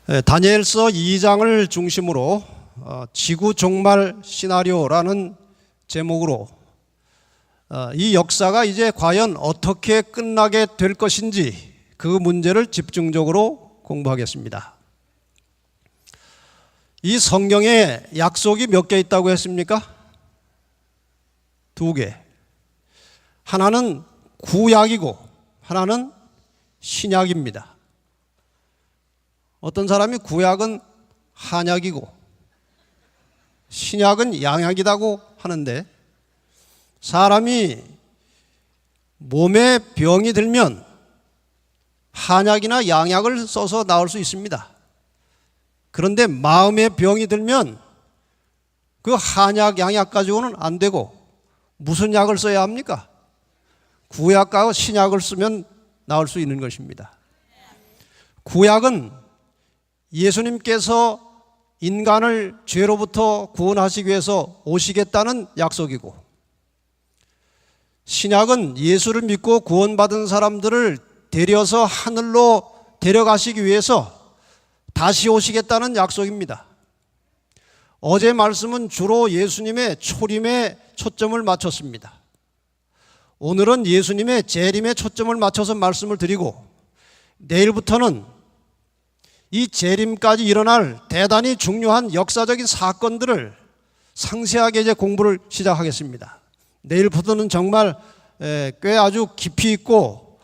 다니엘서 2장을 중심으로 지구 종말 시나리오라는 제목으로 이 역사가 이제 과연 어떻게 끝나게 될 것인지 그 문제를 집중적으로 공부하겠습니다. 이 성경에 약속이 몇 개 있다고 했습니까? 2개. 하나는 구약이고 하나는 신약입니다. 어떤 사람이 구약은 한약이고 신약은 양약이라고 하는데, 사람이 몸에 병이 들면 한약이나 양약을 써서 나을 수 있습니다. 그런데 마음에 병이 들면 그 한약, 양약 가지고는 안 되고 무슨 약을 써야 합니까? 구약과 신약을 쓰면 나을 수 있는 것입니다. 구약은 예수님께서 인간을 죄로부터 구원하시기 위해서 오시겠다는 약속이고, 신약은 예수를 믿고 구원받은 사람들을 데려서 하늘로 데려가시기 위해서 다시 오시겠다는 약속입니다. 어제 말씀은 주로 예수님의 초림에 초점을 맞췄습니다. 오늘은 예수님의 재림에 초점을 맞춰서 말씀을 드리고, 내일부터는 이 재림까지 일어날 대단히 중요한 역사적인 사건들을 상세하게 이제 공부를 시작하겠습니다. 내일부터는 정말 꽤 아주 깊이 있고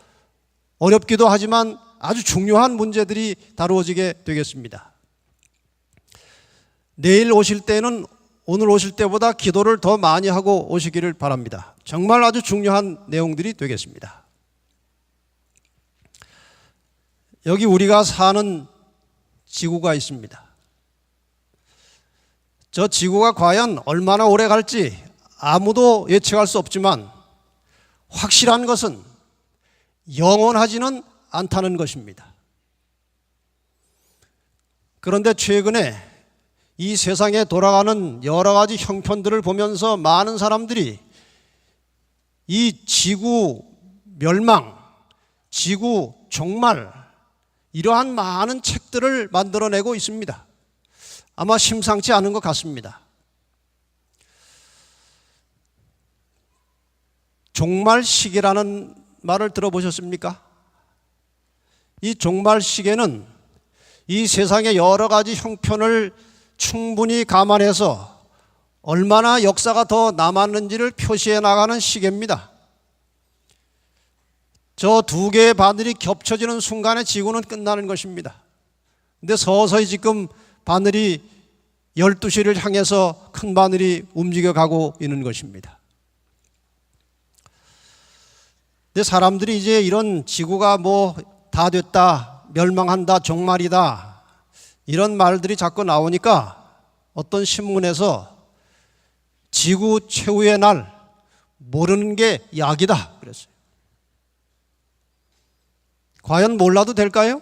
어렵기도 하지만 아주 중요한 문제들이 다루어지게 되겠습니다. 내일 오실 때는 오늘 오실 때보다 기도를 더 많이 하고 오시기를 바랍니다. 정말 아주 중요한 내용들이 되겠습니다. 여기 우리가 사는 지구가 있습니다. 저 지구가 과연 얼마나 오래 갈지 아무도 예측할 수 없지만 확실한 것은 영원하지는 않다는 것입니다. 그런데 최근에 이 세상에 돌아가는 여러 가지 형편들을 보면서 많은 사람들이 이 지구 멸망, 지구 종말, 이러한 많은 책들을 만들어내고 있습니다. 아마 심상치 않은 것 같습니다. 종말 시계라는 말을 들어보셨습니까? 이 종말 시계는 이 세상의 여러 가지 형편을 충분히 감안해서 얼마나 역사가 더 남았는지를 표시해 나가는 시계입니다. 저 2개의 바늘이 겹쳐지는 순간에 지구는 끝나는 것입니다. 근데 서서히 지금 바늘이 12시를 향해서 큰 바늘이 움직여가고 있는 것입니다. 근데 사람들이 이제 이런 지구가 뭐 다 됐다, 멸망한다, 종말이다, 이런 말들이 자꾸 나오니까 어떤 신문에서 지구 최후의 날, 모르는 게 약이다 그랬어요. 과연 몰라도 될까요?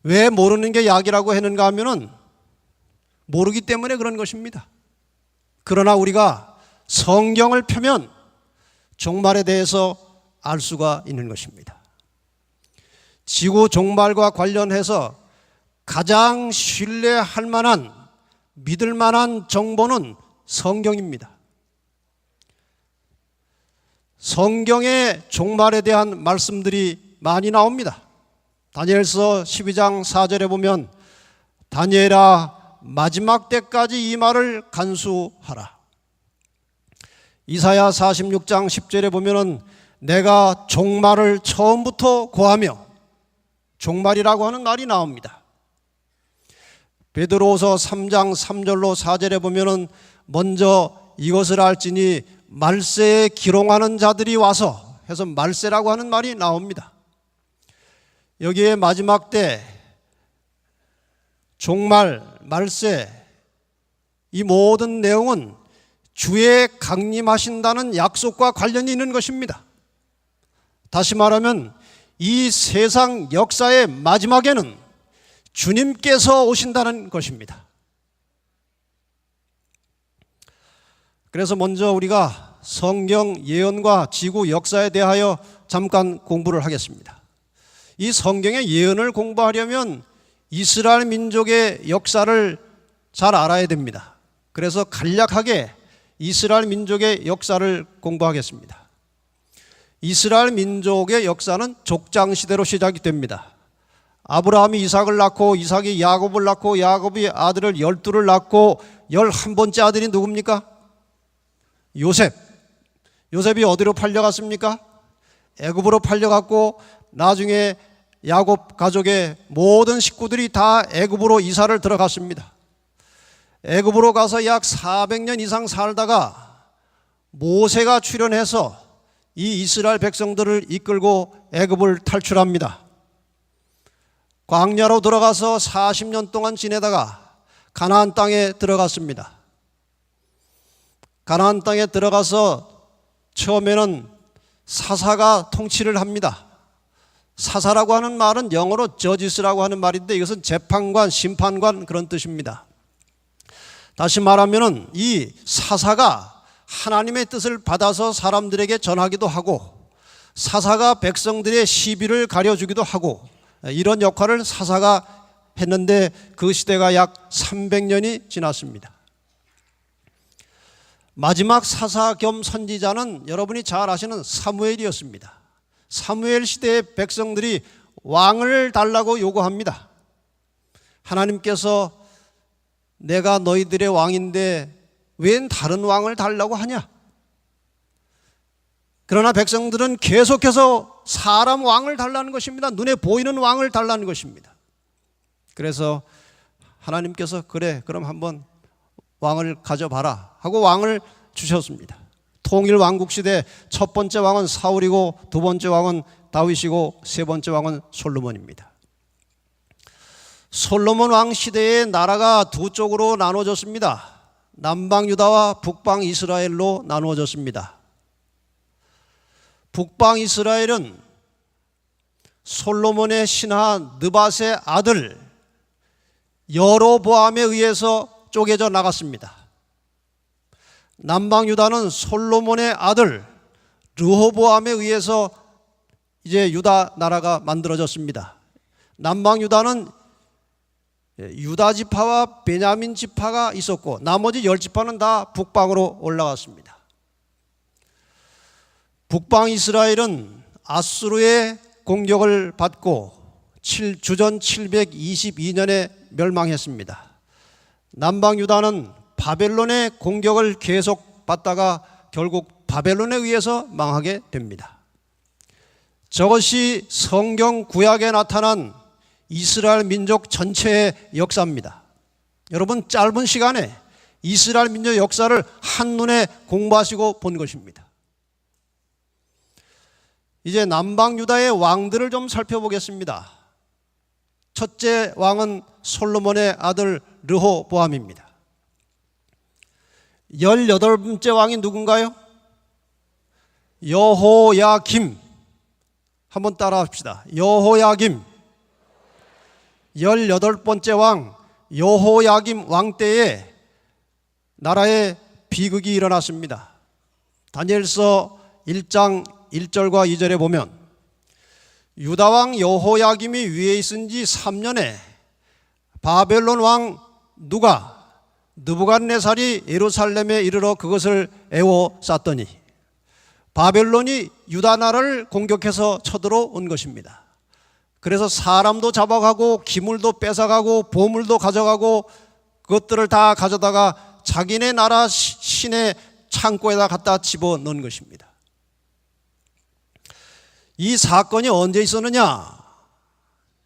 왜 모르는 게 약이라고 했는가 하면은 모르기 때문에 그런 것입니다. 그러나 우리가 성경을 펴면 종말에 대해서 알 수가 있는 것입니다. 지구 종말과 관련해서 가장 신뢰할 만한, 믿을 만한 정보는 성경입니다. 성경의 종말에 대한 말씀들이 많이 나옵니다. 다니엘서 12장 4절에 보면 다니엘아 마지막 때까지 이 말을 간수하라. 이사야 46장 10절에 보면은 내가 종말을 처음부터 고하며, 종말이라고 하는 말이 나옵니다. 베드로후서 3장 3절로 4절에 보면은 먼저 이것을 알지니 말세에 기롱하는 자들이 와서 해서 말세라고 하는 말이 나옵니다. 여기에 마지막 때, 종말, 말세, 이 모든 내용은 주의 강림하신다는 약속과 관련이 있는 것입니다. 다시 말하면 이 세상 역사의 마지막에는 주님께서 오신다는 것입니다. 그래서 먼저 우리가 성경 예언과 지구 역사에 대하여 잠깐 공부를 하겠습니다. 이 성경의 예언을 공부하려면 이스라엘 민족의 역사를 잘 알아야 됩니다. 그래서 간략하게 이스라엘 민족의 역사를 공부하겠습니다. 이스라엘 민족의 역사는 족장시대로 시작이 됩니다. 아브라함이 이삭을 낳고 이삭이 야곱을 낳고 야곱이 아들을 12를 낳고 11번째 아들이 누굽니까? 요셉. 요셉이 어디로 팔려갔습니까? 애굽으로 팔려갔고 나중에 야곱 가족의 모든 식구들이 다 애굽으로 이사를 들어갔습니다. 애굽으로 가서 약 400년 이상 살다가 모세가 출현해서 이 이스라엘 백성들을 이끌고 애굽을 탈출합니다. 광야로 들어가서 40년 동안 지내다가 가나안 땅에 들어갔습니다. 가나안 땅에 들어가서 처음에는 사사가 통치를 합니다. 사사라고 하는 말은 영어로 저지스라고 하는 말인데 이것은 재판관, 심판관 그런 뜻입니다. 다시 말하면은 이 사사가 하나님의 뜻을 받아서 사람들에게 전하기도 하고 사사가 백성들의 시비를 가려주기도 하고 이런 역할을 사사가 했는데 그 시대가 약 300년이 지났습니다. 마지막 사사 겸 선지자는 여러분이 잘 아시는 사무엘이었습니다. 사무엘 시대의 백성들이 왕을 달라고 요구합니다. 하나님께서 내가 너희들의 왕인데 웬 다른 왕을 달라고 하냐? 그러나 백성들은 계속해서 사람 왕을 달라는 것입니다. 눈에 보이는 왕을 달라는 것입니다. 그래서 하나님께서 그래 그럼 한번 왕을 가져봐라 하고 왕을 주셨습니다. 통일 왕국 시대 첫 번째 왕은 사울이고 두 번째 왕은 다윗이고 세 번째 왕은 솔로몬입니다. 솔로몬 왕 시대에 나라가 두 쪽으로 나눠졌습니다. 남방 유다와 북방 이스라엘로 나누어졌습니다. 북방 이스라엘은 솔로몬의 신하 느밧의 아들 여로보암에 의해서 쪼개져 나갔습니다. 남방 유다는 솔로몬의 아들 르호보암에 의해서 이제 유다 나라가 만들어졌습니다. 남방 유다는 유다 지파와 베냐민 지파가 있었고 나머지 10지파는 다 북방으로 올라갔습니다. 북방 이스라엘은 아수르의 공격을 받고 주전 722년에 멸망했습니다. 남방 유다는 바벨론의 공격을 계속 받다가 결국 바벨론에 의해서 망하게 됩니다. 저것이 성경 구약에 나타난 이스라엘 민족 전체의 역사입니다. 여러분 짧은 시간에 이스라엘 민족 역사를 한눈에 공부하시고 본 것입니다. 이제 남방 유다의 왕들을 좀 살펴보겠습니다. 첫째 왕은 솔로몬의 아들 르호보암입니다. 18번째 왕이 누군가요? 여호야김. 한번 따라 합시다. 여호야김. 18번째 왕 여호야김 왕 때에 나라에 비극이 일어났습니다. 다니엘서 1장 1절과 2절에 보면 유다 왕 여호야김이 위에 있은 지 3년에 바벨론 왕 느부갓네살이 예루살렘에 이르러 그것을 에워쌌더니 바벨론이 유다 나라를 공격해서 쳐들어온 것입니다. 그래서 사람도 잡아가고 기물도 뺏어가고 보물도 가져가고 그것들을 다 가져다가 자기네 나라 시내 창고에다 갖다 집어넣은 것입니다. 이 사건이 언제 있었느냐?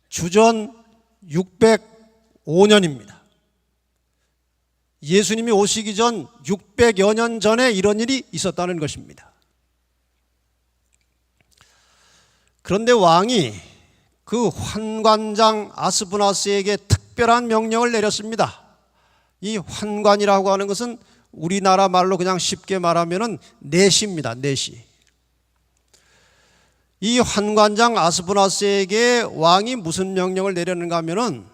주전 605년입니다. 예수님이 오시기 전 600여 년 전에 이런 일이 있었다는 것입니다. 그런데 왕이 그 환관장 아스부나스에게 특별한 명령을 내렸습니다. 이 환관이라고 하는 것은 우리나라 말로 그냥 쉽게 말하면 내시입니다. 내시. 이 환관장 아스부나스에게 왕이 무슨 명령을 내렸는가 하면은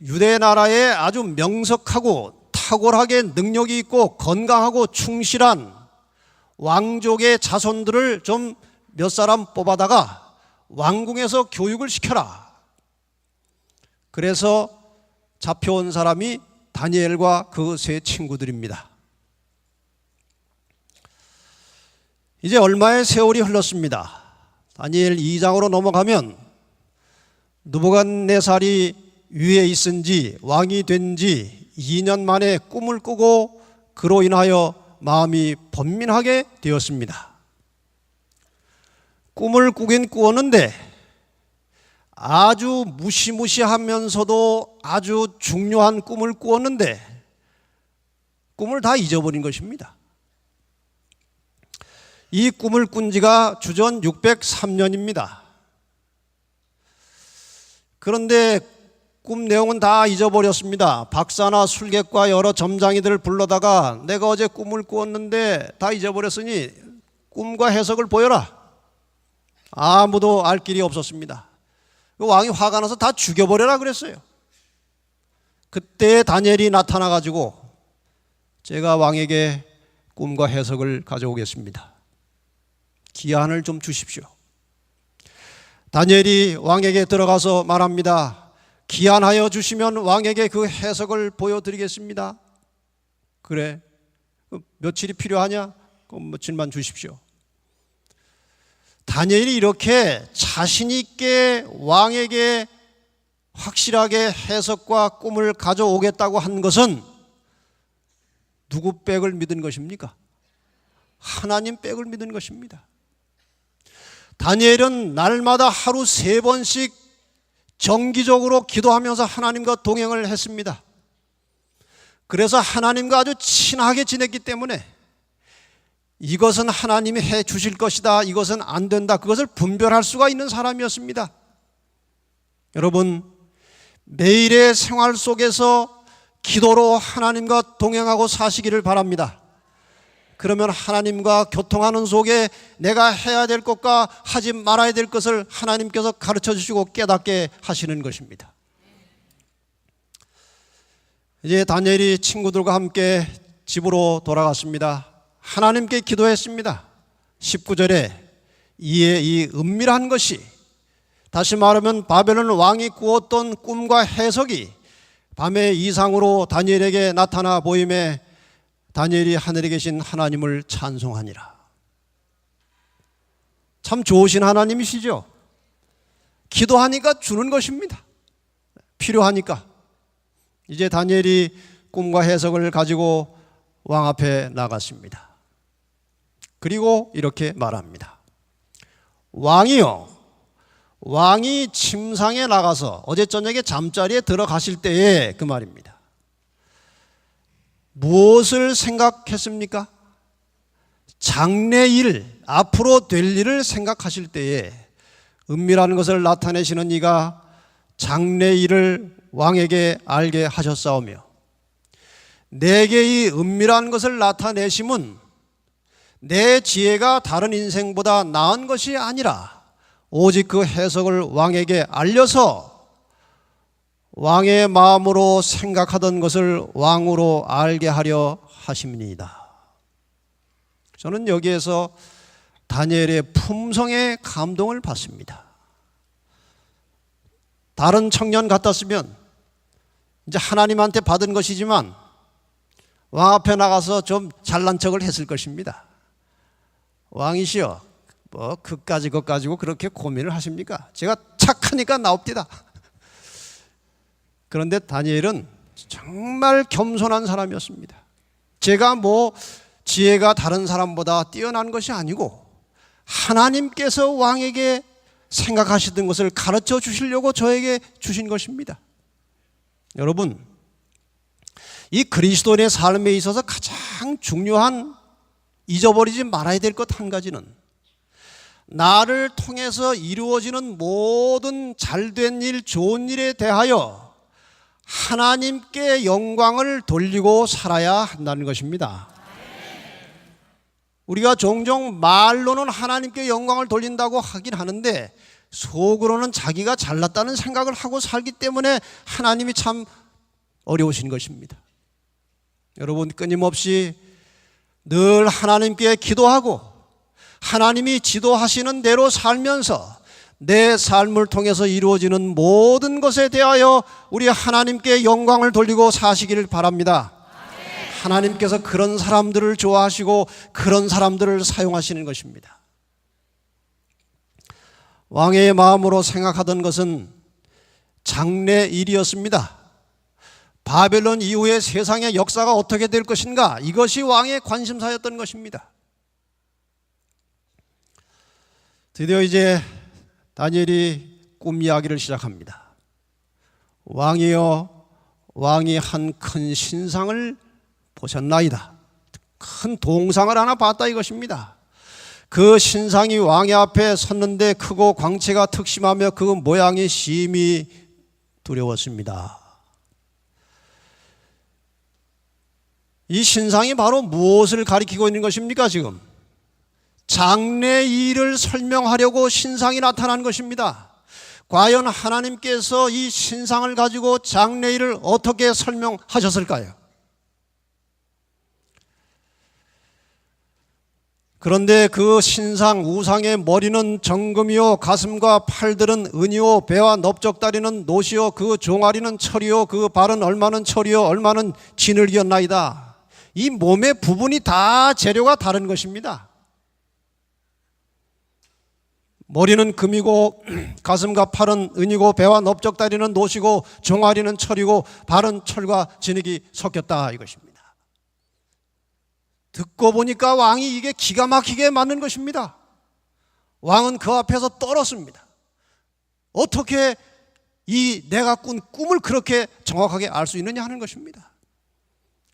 유대 나라에 아주 명석하고 탁월하게 능력이 있고 건강하고 충실한 왕족의 자손들을 좀 몇 사람 뽑아다가 왕궁에서 교육을 시켜라. 그래서 잡혀온 사람이 다니엘과 그 세 친구들입니다. 이제 얼마의 세월이 흘렀습니다. 다니엘 2장으로 넘어가면 느부갓네살이 위에 있은 지, 왕이 된 지 2년 만에 꿈을 꾸고 그로 인하여 마음이 번민하게 되었습니다. 꿈을 꾸긴 꾸었는데 아주 무시무시하면서도 아주 중요한 꿈을 꾸었는데 꿈을 다 잊어버린 것입니다. 이 꿈을 꾼 지가 주전 603년입니다. 그런데 꿈 내용은 다 잊어버렸습니다. 박사나 술객과 여러 점장이들을 불러다가 내가 어제 꿈을 꾸었는데 다 잊어버렸으니 꿈과 해석을 보여라. 아무도 알 길이 없었습니다. 왕이 화가 나서 다 죽여버려라 그랬어요. 그때 다니엘이 나타나가지고 제가 왕에게 꿈과 해석을 가져오겠습니다. 기한을 좀 주십시오. 다니엘이 왕에게 들어가서 말합니다. 기한하여 주시면 왕에게 그 해석을 보여드리겠습니다. 그래, 며칠이 필요하냐? 그럼 며칠만 주십시오. 다니엘이 이렇게 자신 있게 왕에게 확실하게 해석과 꿈을 가져오겠다고 한 것은 누구 백을 믿은 것입니까? 하나님 백을 믿은 것입니다. 다니엘은 날마다 하루 3번씩 정기적으로 기도하면서 하나님과 동행을 했습니다. 그래서 하나님과 아주 친하게 지냈기 때문에 이것은 하나님이 해 주실 것이다, 이것은 안 된다, 그것을 분별할 수가 있는 사람이었습니다. 여러분, 매일의 생활 속에서 기도로 하나님과 동행하고 사시기를 바랍니다. 그러면 하나님과 교통하는 속에 내가 해야 될 것과 하지 말아야 될 것을 하나님께서 가르쳐 주시고 깨닫게 하시는 것입니다. 이제 다니엘이 친구들과 함께 집으로 돌아갔습니다. 하나님께 기도했습니다. 19절에 이에 이 은밀한 것이, 다시 말하면 바벨론 왕이 꾸었던 꿈과 해석이 밤의 이상으로 다니엘에게 나타나 보임에 다니엘이 하늘에 계신 하나님을 찬송하니라. 참 좋으신 하나님이시죠. 기도하니까 주는 것입니다. 필요하니까. 이제 다니엘이 꿈과 해석을 가지고 왕 앞에 나갔습니다. 그리고 이렇게 말합니다. 왕이요, 왕이 침상에 나가서 어제 저녁에 잠자리에 들어가실 때에, 그 말입니다. 무엇을 생각했습니까? 장래일, 앞으로 될 일을 생각하실 때에 은밀한 것을 나타내시는 이가 장래일을 왕에게 알게 하셨사오며, 내게 이 은밀한 것을 나타내심은 내 지혜가 다른 인생보다 나은 것이 아니라 오직 그 해석을 왕에게 알려서 왕의 마음으로 생각하던 것을 왕으로 알게 하려 하심이니이다. 저는 여기에서 다니엘의 품성에 감동을 받습니다. 다른 청년 같았으면 이제 하나님한테 받은 것이지만 왕 앞에 나가서 좀 잘난 척을 했을 것입니다. 왕이시여, 뭐 그까지 것 가지고 그렇게 고민을 하십니까? 제가 착하니까 나옵디다. 그런데 다니엘은 정말 겸손한 사람이었습니다. 제가 뭐 지혜가 다른 사람보다 뛰어난 것이 아니고 하나님께서 왕에게 생각하시던 것을 가르쳐 주시려고 저에게 주신 것입니다. 여러분, 이 그리스도인의 삶에 있어서 가장 중요한, 잊어버리지 말아야 될 것 한 가지는 나를 통해서 이루어지는 모든 잘된 일, 좋은 일에 대하여 하나님께 영광을 돌리고 살아야 한다는 것입니다. 우리가 종종 말로는 하나님께 영광을 돌린다고 하긴 하는데 속으로는 자기가 잘났다는 생각을 하고 살기 때문에 하나님이 참 어려우신 것입니다. 여러분, 끊임없이 늘 하나님께 기도하고 하나님이 지도하시는 대로 살면서 내 삶을 통해서 이루어지는 모든 것에 대하여 우리 하나님께 영광을 돌리고 사시기를 바랍니다. 하나님께서 그런 사람들을 좋아하시고 그런 사람들을 사용하시는 것입니다. 왕의 마음으로 생각하던 것은 장래 일이었습니다. 바벨론 이후에 세상의 역사가 어떻게 될 것인가, 이것이 왕의 관심사였던 것입니다. 드디어 이제 다니엘이 꿈 이야기를 시작합니다. 왕이여, 왕이 한 큰 신상을 보셨나이다. 큰 동상을 하나 봤다 이것입니다. 그 신상이 왕의 앞에 섰는데 크고 광채가 특심하며 그 모양이 심히 두려웠습니다. 이 신상이 바로 무엇을 가리키고 있는 것입니까? 지금 장래 일을 설명하려고 신상이 나타난 것입니다. 과연 하나님께서 이 신상을 가지고 장래 일을 어떻게 설명하셨을까요? 그런데 그 신상 우상의 머리는 정금이요, 가슴과 팔들은 은이요, 배와 넓적다리는 노시요, 그 종아리는 철이요, 그 발은 얼마는 철이요, 얼마는 진흙이었나이다. 이 몸의 부분이 다 재료가 다른 것입니다. 머리는 금이고 가슴과 팔은 은이고 배와 넓적다리는 노시고 종아리는 철이고 발은 철과 진흙이 섞였다 이것입니다. 듣고 보니까 왕이 이게 기가 막히게 맞는 것입니다. 왕은 그 앞에서 떨었습니다. 어떻게 이 내가 꾼 꿈을 그렇게 정확하게 알 수 있느냐 하는 것입니다.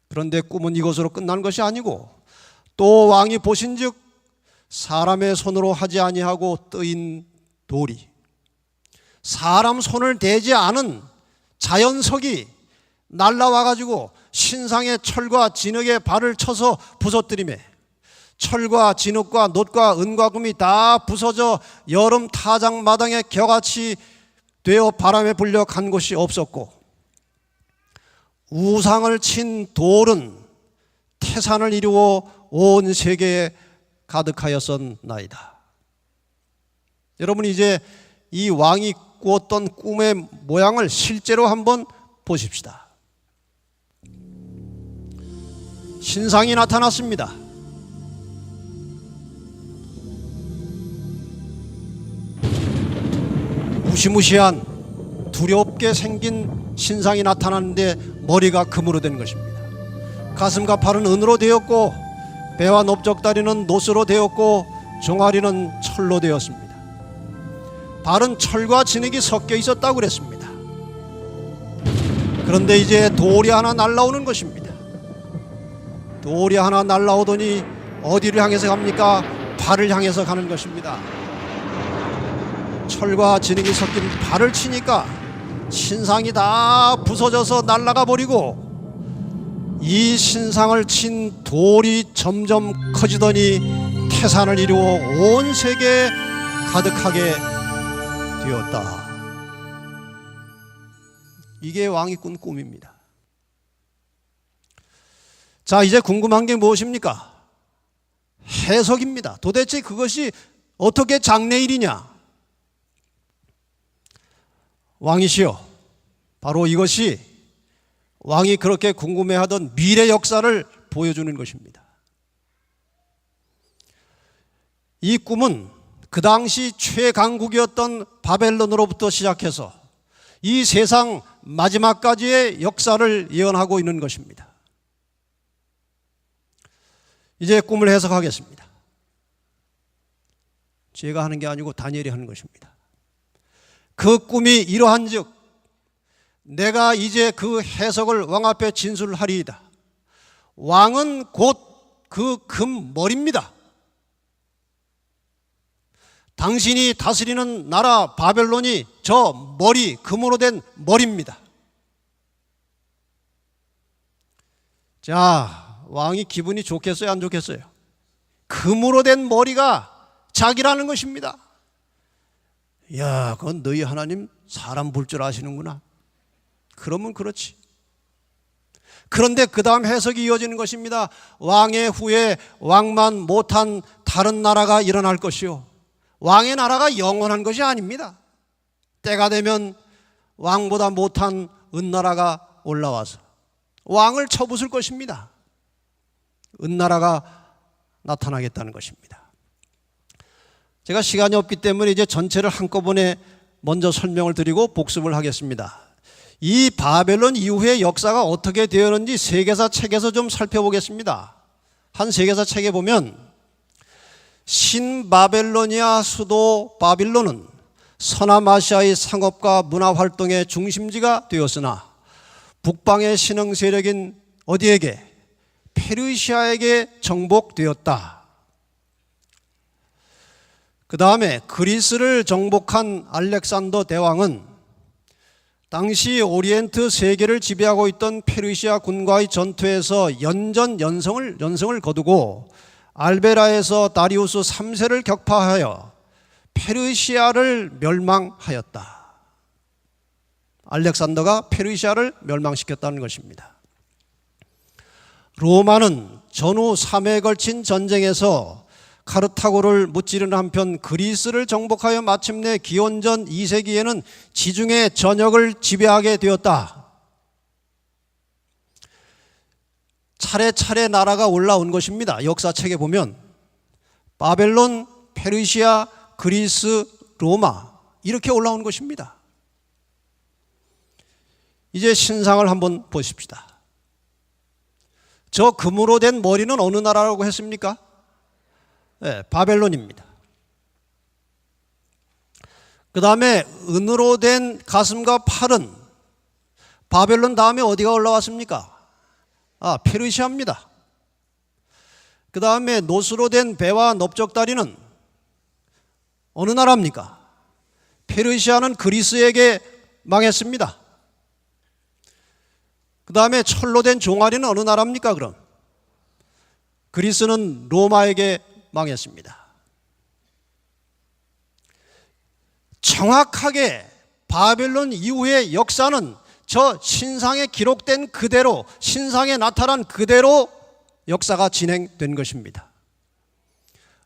그런데 꿈은 이것으로 끝난 것이 아니고 또 왕이 보신즉 사람의 손으로 하지 아니하고 뜨인 돌이, 사람 손을 대지 않은 자연석이 날라와 가지고 신상의 철과 진흙에 발을 쳐서 부서뜨리매 철과 진흙과 놋과 은과 금이 다 부서져 여름 타작 마당에 겨같이 되어 바람에 불려 간 곳이 없었고, 우상을 친 돌은 태산을 이루어 온 세계에 가득하였었나이다. 여러분, 이제 이 왕이 꾸었던 꿈의 모양을 실제로 한번 보십시다. 신상이 나타났습니다. 무시무시한 두렵게 생긴 신상이 나타났는데 머리가 금으로 된 것입니다. 가슴과 팔은 은으로 되었고 배와 넓적다리는 노스로 되었고 종아리는 철로 되었습니다. 발은 철과 진흙이 섞여 있었다고 그랬습니다. 그런데 이제 돌이 하나 날라오는 것입니다. 돌이 하나 날라오더니 어디를 향해서 갑니까? 발을 향해서 가는 것입니다. 철과 진흙이 섞인 발을 치니까 신상이 다 부서져서 날아가 버리고, 이 신상을 친 돌이 점점 커지더니 태산을 이루어 온 세계에 가득하게 되었다. 이게 왕이 꾼 꿈입니다. 자, 이제 궁금한 게 무엇입니까? 해석입니다. 도대체 그것이 어떻게 장래일이냐? 왕이시여, 바로 이것이 왕이 그렇게 궁금해하던 미래 역사를 보여주는 것입니다. 이 꿈은 그 당시 최강국이었던 바벨론으로부터 시작해서 이 세상 마지막까지의 역사를 예언하고 있는 것입니다. 이제 꿈을 해석하겠습니다. 제가 하는 게 아니고 다니엘이 하는 것입니다. 그 꿈이 이러한즉 내가 이제 그 해석을 왕 앞에 진술하리이다. 왕은 곧 그 금 머리입니다. 당신이 다스리는 나라 바벨론이 저 머리, 금으로 된 머리입니다. 자, 왕이 기분이 좋겠어요, 안 좋겠어요? 금으로 된 머리가 자기라는 것입니다. 야, 그건 너희 하나님 사람 볼 줄 아시는구나. 그러면 그렇지. 그런데 그 다음 해석이 이어지는 것입니다. 왕의 후에 왕만 못한 다른 나라가 일어날 것이요, 왕의 나라가 영원한 것이 아닙니다. 때가 되면 왕보다 못한 은나라가 올라와서 왕을 쳐부술 것입니다. 은나라가 나타나겠다는 것입니다. 제가 시간이 없기 때문에 이제 전체를 한꺼번에 먼저 설명을 드리고 복습을 하겠습니다. 이 바벨론 이후의 역사가 어떻게 되었는지 세계사 책에서 좀 살펴보겠습니다. 한 세계사 책에 보면 신바벨로니아 수도 바빌론은 서남아시아의 상업과 문화활동의 중심지가 되었으나 북방의 신흥 세력인 어디에게? 페르시아에게 정복되었다. 그 다음에 그리스를 정복한 알렉산더 대왕은 당시 오리엔트 세계를 지배하고 있던 페르시아 군과의 전투에서 연승을 거두고 알베라에서 다리우스 3세를 격파하여 페르시아를 멸망하였다. 알렉산더가 페르시아를 멸망시켰다는 것입니다. 로마는 전후 3회에 걸친 전쟁에서 카르타고를 무찌르는 한편 그리스를 정복하여 마침내 기원전 2세기에는 지중해 전역을 지배하게 되었다. 차례차례 나라가 올라온 것입니다. 역사책에 보면 바벨론, 페르시아, 그리스, 로마 이렇게 올라온 것입니다. 이제 신상을 한번 보십시다. 저 금으로 된 머리는 어느 나라라고 했습니까? 네, 바벨론입니다. 그 다음에 은으로 된 가슴과 팔은 바벨론 다음에 어디가 올라왔습니까? 페르시아입니다. 그 다음에 노스로 된 배와 넓적다리는 어느 나라입니까? 페르시아는 그리스에게 망했습니다. 그 다음에 철로 된 종아리는 어느 나라입니까 그럼? 그리스는 로마에게 망했습니다. 정확하게 바벨론 이후의 역사는 저 신상에 기록된 그대로, 신상에 나타난 그대로 역사가 진행된 것입니다.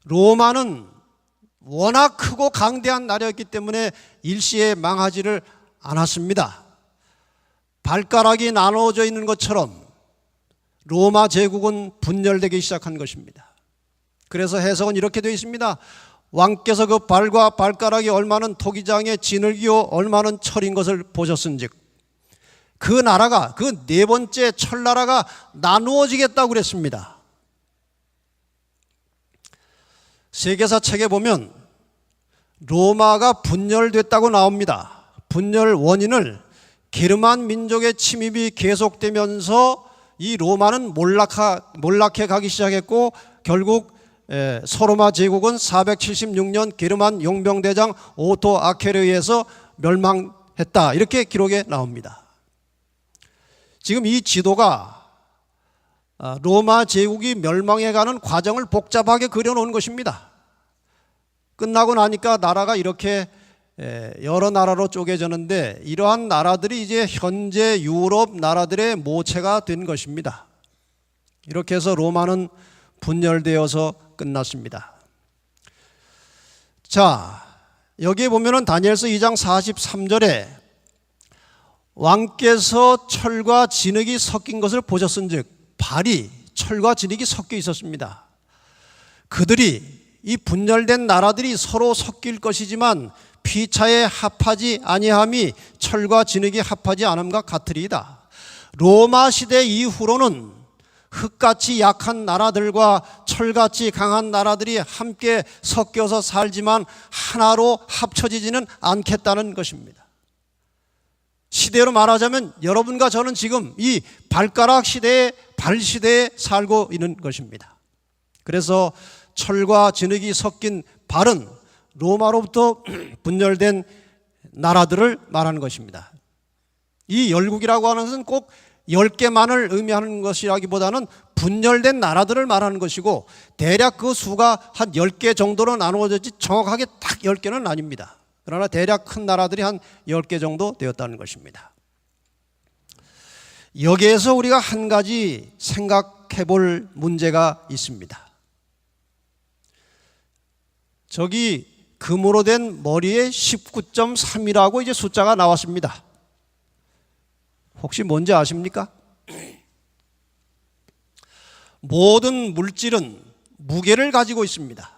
로마는 워낙 크고 강대한 나라였기 때문에 일시에 망하지를 않았습니다. 발가락이 나누어져 있는 것처럼 로마 제국은 분열되기 시작한 것입니다. 그래서 해석은 이렇게 되어 있습니다. 왕께서 그 발과 발가락이 얼마는 토기장에 진을 기어 얼마는 철인 것을 보셨은즉 그 나라가, 그 네 번째 철나라가 나누어지겠다고 그랬습니다. 세계사 책에 보면 로마가 분열됐다고 나옵니다. 분열 원인을 게르만 민족의 침입이 계속되면서 이 로마는 몰락해 가기 시작했고 결국 서로마 제국은 476년 게르만 용병대장 오토 아케르에 의해서 멸망했다. 이렇게 기록에 나옵니다. 지금 이 지도가 로마 제국이 멸망해가는 과정을 복잡하게 그려놓은 것입니다. 끝나고 나니까 나라가 이렇게 여러 나라로 쪼개졌는데 이러한 나라들이 이제 현재 유럽 나라들의 모체가 된 것입니다. 이렇게 해서 로마는 분열되어서 끝났습니다. 자, 여기에 보면은 다니엘서 2장 43절에 왕께서 철과 진흙이 섞인 것을 보셨은즉 발이 철과 진흙이 섞여 있었습니다. 그들이 이 분열된 나라들이 서로 섞일 것이지만 피차에 합하지 아니함이 철과 진흙이 합하지 않음과 같으리이다. 로마 시대 이후로는 흙같이 약한 나라들과 철같이 강한 나라들이 함께 섞여서 살지만 하나로 합쳐지지는 않겠다는 것입니다. 시대로 말하자면 여러분과 저는 지금 이 발가락 시대의 발 시대에 살고 있는 것입니다. 그래서 철과 진흙이 섞인 발은 로마로부터 분열된 나라들을 말하는 것입니다. 이 열국이라고 하는 것은 꼭 10개만을 의미하는 것이라기보다는 분열된 나라들을 말하는 것이고 대략 그 수가 한 10개 정도로 나누어졌지 정확하게 딱 10개는 아닙니다. 그러나 대략 큰 나라들이 한 10개 정도 되었다는 것입니다. 여기에서 우리가 한 가지 생각해 볼 문제가 있습니다. 저기 금으로 된 머리에 19.3이라고 이제 숫자가 나왔습니다. 혹시 뭔지 아십니까? 모든 물질은 무게를 가지고 있습니다.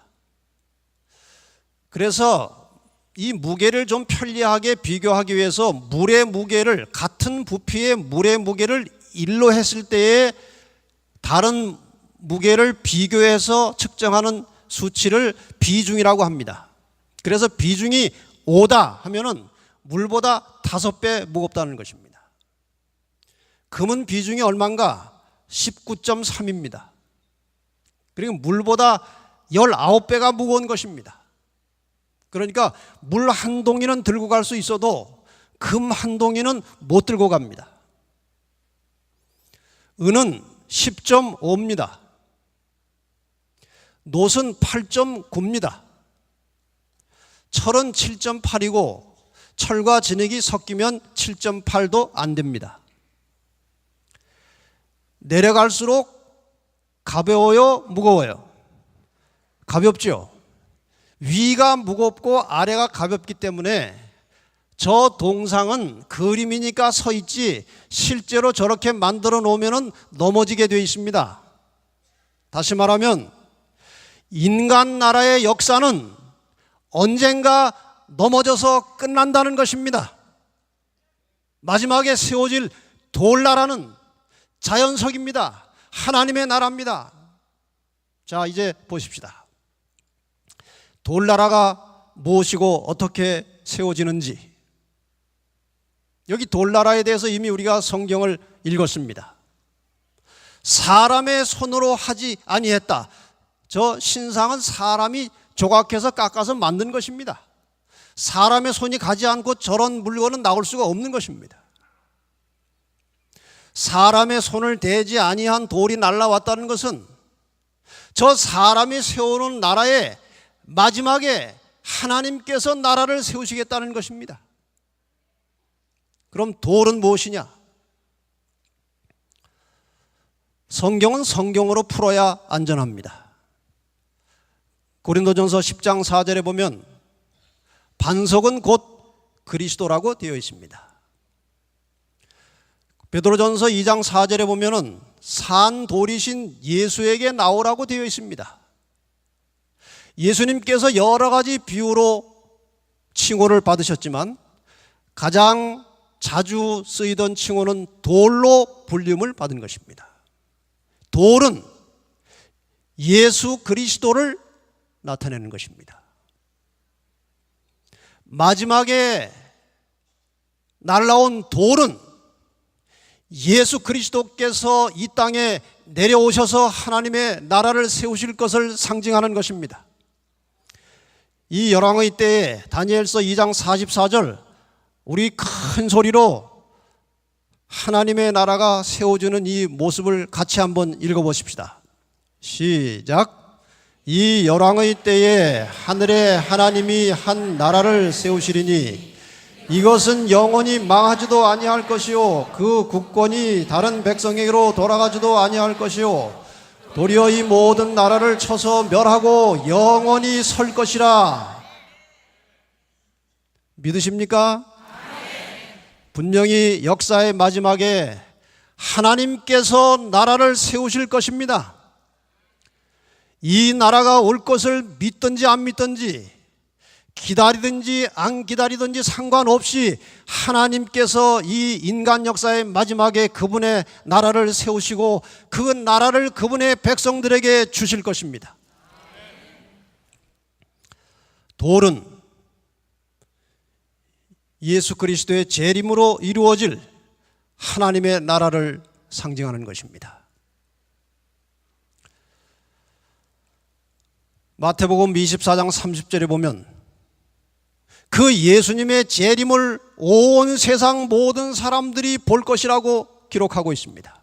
그래서 이 무게를 좀 편리하게 비교하기 위해서 물의 무게를, 같은 부피의 물의 무게를 1로 했을 때에 다른 무게를 비교해서 측정하는 수치를 비중이라고 합니다. 그래서 비중이 5다 하면은 물보다 5배 무겁다는 것입니다. 금은 비중이 얼마인가? 19.3입니다. 그리고 물보다 19배가 무거운 것입니다. 그러니까 물 한 동이는 들고 갈 수 있어도 금 한 동이는 못 들고 갑니다. 은은 10.5입니다. 놋은 8.9입니다. 철은 7.8이고 철과 진흙이 섞이면 7.8도 안 됩니다. 내려갈수록 가벼워요, 무거워요? 가볍죠. 위가 무겁고 아래가 가볍기 때문에 저 동상은 그림이니까 서 있지 실제로 저렇게 만들어 놓으면 넘어지게 되어 있습니다. 다시 말하면 인간 나라의 역사는 언젠가 넘어져서 끝난다는 것입니다. 마지막에 세워질 돌나라는 자연석입니다. 하나님의 나라입니다. 자, 이제 보십시다. 돌나라가 무엇이고 어떻게 세워지는지. 여기 돌나라에 대해서 이미 우리가 성경을 읽었습니다. 사람의 손으로 하지 아니했다. 저 신상은 사람이 조각해서 깎아서 만든 것입니다. 사람의 손이 가지 않고 저런 물건은 나올 수가 없는 것입니다. 사람의 손을 대지 아니한 돌이 날라왔다는 것은 저 사람이 세우는 나라에 마지막에 하나님께서 나라를 세우시겠다는 것입니다. 그럼 돌은 무엇이냐? 성경은 성경으로 풀어야 안전합니다. 고린도전서 10장 4절에 보면 반석은 곧 그리스도라고 되어 있습니다. 베드로전서 2장 4절에 보면은 산 돌이신 예수에게 나오라고 되어 있습니다. 예수님께서 여러 가지 비유로 칭호를 받으셨지만 가장 자주 쓰이던 칭호는 돌로 불림을 받은 것입니다. 돌은 예수 그리스도를 나타내는 것입니다. 마지막에 날라온 돌은 예수 그리스도께서 이 땅에 내려오셔서 하나님의 나라를 세우실 것을 상징하는 것입니다. 이 열왕의 때에 다니엘서 2장 44절 우리 큰 소리로 하나님의 나라가 세워지는 이 모습을 같이 한번 읽어보십시다. 시작. 이 열왕의 때에 하늘에 하나님이 한 나라를 세우시리니 이것은 영원히 망하지도 아니할 것이요 그 국권이 다른 백성에게로 돌아가지도 아니할 것이요 도리어 이 모든 나라를 쳐서 멸하고 영원히 설 것이라. 믿으십니까? 분명히 역사의 마지막에 하나님께서 나라를 세우실 것입니다. 이 나라가 올 것을 믿든지 안 믿든지 기다리든지 안 기다리든지 상관없이 하나님께서 이 인간 역사의 마지막에 그분의 나라를 세우시고 그 나라를 그분의 백성들에게 주실 것입니다. 돌은 예수 그리스도의 재림으로 이루어질 하나님의 나라를 상징하는 것입니다. 마태복음 24장 30절에 보면 그 예수님의 재림을 온 세상 모든 사람들이 볼 것이라고 기록하고 있습니다.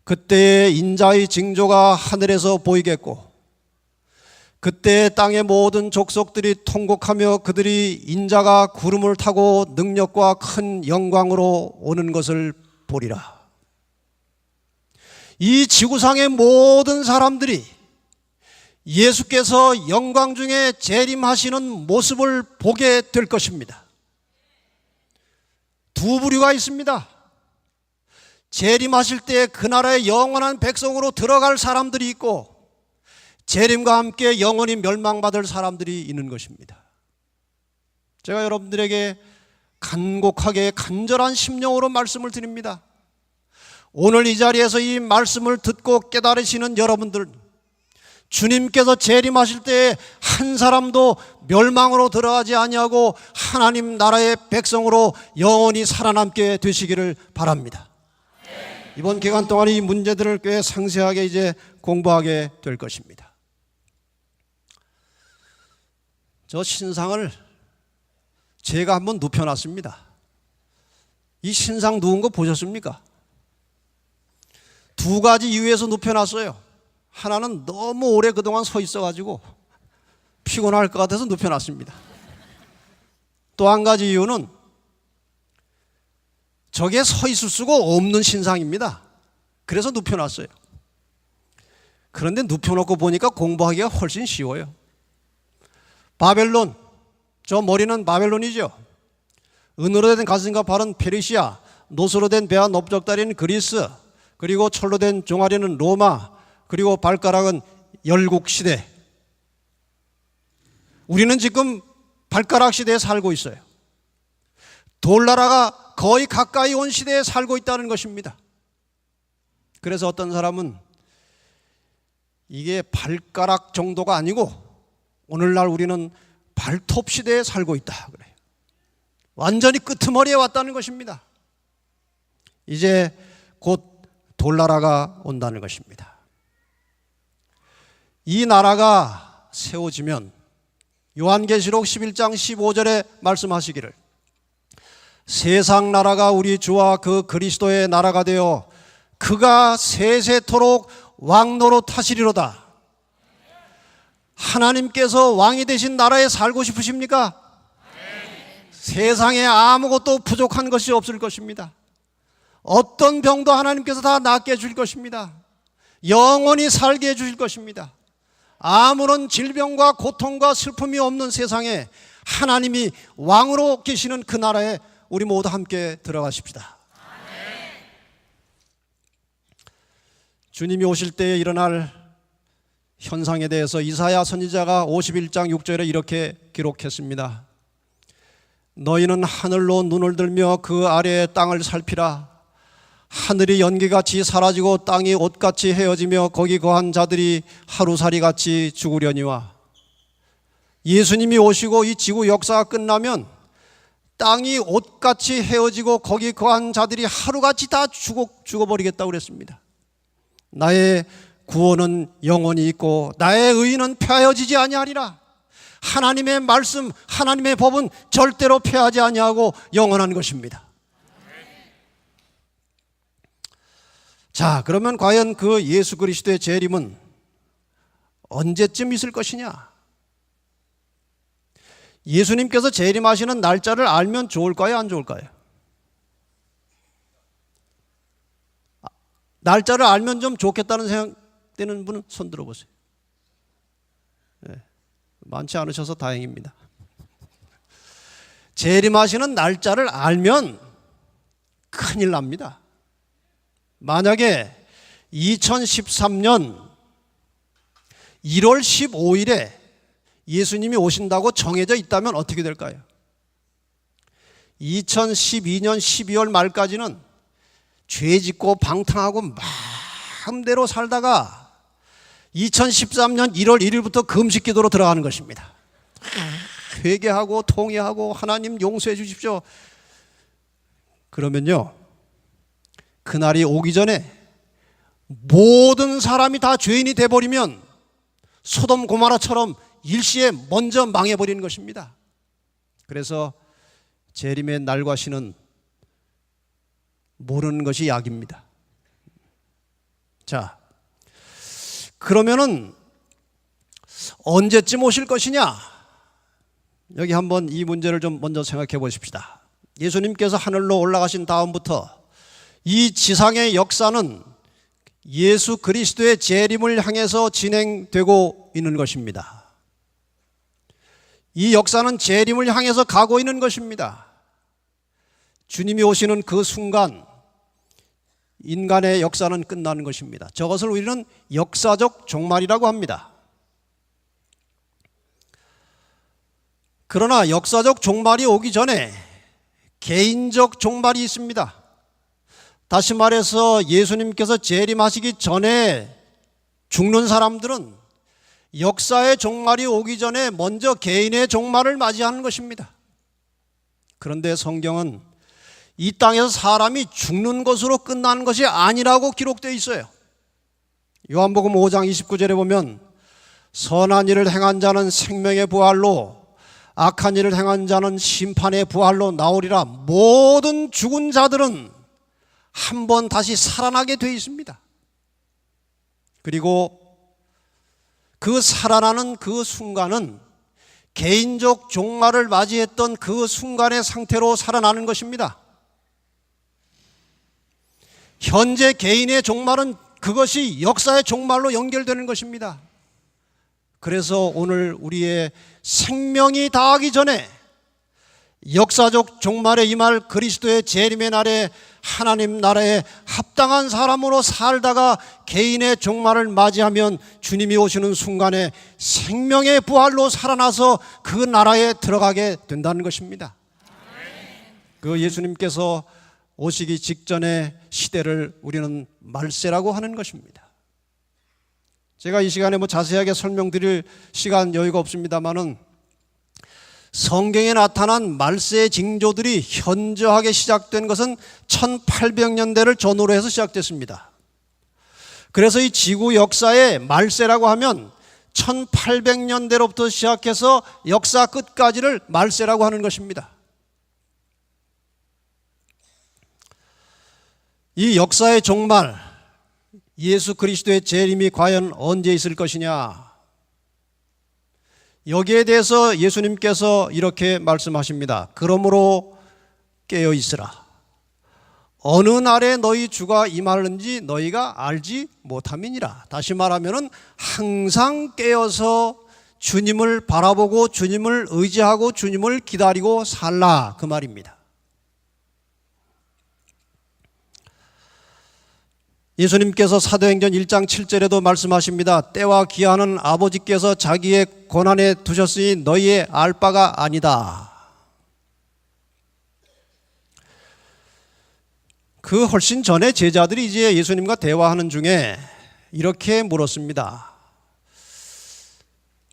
그때 인자의 징조가 하늘에서 보이겠고 그때 땅의 모든 족속들이 통곡하며 그들이 인자가 구름을 타고 능력과 큰 영광으로 오는 것을 보리라. 이 지구상의 모든 사람들이 예수께서 영광 중에 재림하시는 모습을 보게 될 것입니다. 두 부류가 있습니다. 재림하실 때 그 나라의 영원한 백성으로 들어갈 사람들이 있고, 재림과 함께 영원히 멸망받을 사람들이 있는 것입니다. 제가 여러분들에게 간곡하게 간절한 심령으로 말씀을 드립니다. 오늘 이 자리에서 이 말씀을 듣고 깨달으시는 여러분들, 주님께서 재림하실 때 한 사람도 멸망으로 들어가지 아니하고 하나님 나라의 백성으로 영원히 살아남게 되시기를 바랍니다. 이번 기간 동안 이 문제들을 꽤 상세하게 이제 공부하게 될 것입니다. 저 신상을 제가 한번 눕혀놨습니다. 이 신상 누운 거 보셨습니까? 두 가지 이유에서 눕혀놨어요. 하나는 너무 오래 그동안 서 있어가지고 피곤할 것 같아서 눕혀놨습니다. 또 한 가지 이유는 저게 서 있을 수가 없는 신상입니다. 그래서 눕혀놨어요. 그런데 눕혀놓고 보니까 공부하기가 훨씬 쉬워요. 바벨론, 저 머리는 바벨론이죠. 은으로 된 가슴과 발은 페르시아, 노스로 된 배와 넓적다리는 그리스, 그리고 철로 된 종아리는 로마, 그리고 발가락은 열국 시대. 우리는 지금 발가락 시대에 살고 있어요. 돌나라가 거의 가까이 온 시대에 살고 있다는 것입니다. 그래서 어떤 사람은 이게 발가락 정도가 아니고 오늘날 우리는 발톱 시대에 살고 있다 그래요. 완전히 끄트머리에 왔다는 것입니다. 이제 곧 돌나라가 온다는 것입니다. 이 나라가 세워지면 요한계시록 11장 15절에 말씀하시기를, 세상 나라가 우리 주와 그 그리스도의 나라가 되어 그가 세세토록 왕노릇 하시리로다. 하나님께서 왕이 되신 나라에 살고 싶으십니까? 세상에 아무것도 부족한 것이 없을 것입니다. 어떤 병도 하나님께서 다 낫게 해줄 것입니다. 영원히 살게 해주실 것입니다. 아무런 질병과 고통과 슬픔이 없는 세상에 하나님이 왕으로 계시는 그 나라에 우리 모두 함께 들어가십시다. 주님이 오실 때에 일어날 현상에 대해서 이사야 선지자가 51장 6절에 이렇게 기록했습니다. 너희는 하늘로 눈을 들며 그 아래의 땅을 살피라. 하늘이 연기같이 사라지고 땅이 옷같이 헤어지며 거기 거한 자들이 하루살이같이 죽으려니와. 예수님이 오시고 이 지구 역사가 끝나면 땅이 옷같이 헤어지고 거기 거한 자들이 하루같이 다 죽어버리겠다고 그랬습니다. 나의 구원은 영원히 있고 나의 의는 폐하여지지 아니하리라. 하나님의 말씀, 하나님의 법은 절대로 폐하지 아니하고 영원한 것입니다. 자, 그러면 과연 그 예수 그리스도의 재림은 언제쯤 있을 것이냐? 예수님께서 재림하시는 날짜를 알면 좋을까요, 안 좋을까요? 날짜를 알면 좀 좋겠다는 생각되는 분은 손 들어보세요. 네, 많지 않으셔서 다행입니다. 재림하시는 날짜를 알면 큰일 납니다. 만약에 2013년 1월 15일에 예수님이 오신다고 정해져 있다면 어떻게 될까요? 2012년 12월 말까지는 죄 짓고 방탕하고 마음대로 살다가 2013년 1월 1일부터 금식 기도로 들어가는 것입니다. 회개하고 통회하고 하나님 용서해 주십시오. 그러면요, 그날이 오기 전에 모든 사람이 다 죄인이 돼버리면 소돔 고모라처럼 일시에 먼저 망해버리는 것입니다. 그래서 재림의 날과 시는 모르는 것이 약입니다. 자, 그러면은 언제쯤 오실 것이냐? 여기 한번 이 문제를 좀 먼저 생각해 보십시다. 예수님께서 하늘로 올라가신 다음부터 이 지상의 역사는 예수 그리스도의 재림을 향해서 진행되고 있는 것입니다. 이 역사는 재림을 향해서 가고 있는 것입니다. 주님이 오시는 그 순간 인간의 역사는 끝나는 것입니다. 저것을 우리는 역사적 종말이라고 합니다. 그러나 역사적 종말이 오기 전에 개인적 종말이 있습니다. 다시 말해서 예수님께서 재림하시기 전에 죽는 사람들은 역사의 종말이 오기 전에 먼저 개인의 종말을 맞이하는 것입니다. 그런데 성경은 이 땅에서 사람이 죽는 것으로 끝나는 것이 아니라고 기록되어 있어요. 요한복음 5장 29절에 보면 선한 일을 행한 자는 생명의 부활로 악한 일을 행한 자는 심판의 부활로 나오리라. 모든 죽은 자들은 한 번 다시 살아나게 되어 있습니다. 그리고 그 살아나는 그 순간은 개인적 종말을 맞이했던 그 순간의 상태로 살아나는 것입니다. 현재 개인의 종말은 그것이 역사의 종말로 연결되는 것입니다. 그래서 오늘 우리의 생명이 다하기 전에 역사적 종말에 임할 그리스도의 재림의 날에 하나님 나라에 합당한 사람으로 살다가 개인의 종말을 맞이하면 주님이 오시는 순간에 생명의 부활로 살아나서 그 나라에 들어가게 된다는 것입니다. 그 예수님께서 오시기 직전의 시대를 우리는 말세라고 하는 것입니다. 제가 이 시간에 자세하게 설명드릴 시간 여유가 없습니다만은 성경에 나타난 말세의 징조들이 현저하게 시작된 것은 1800년대를 전후로 해서 시작됐습니다. 그래서 이 지구 역사의 말세라고 하면 1800년대로부터 시작해서 역사 끝까지를 말세라고 하는 것입니다. 이 역사의 종말, 예수 그리스도의 재림이 과연 언제 있을 것이냐? 여기에 대해서 예수님께서 이렇게 말씀하십니다. 그러므로 깨어 있으라. 어느 날에 너희 주가 임하는지 너희가 알지 못함이니라. 다시 말하면은 항상 깨어서 주님을 바라보고 주님을 의지하고 주님을 기다리고 살라, 그 말입니다. 예수님께서 사도행전 1장 7절에도 말씀하십니다. 때와 기한은 아버지께서 자기의 권한에 두셨으니 너희의 알 바가 아니다. 그 훨씬 전에 제자들이 이제 예수님과 대화하는 중에 이렇게 물었습니다.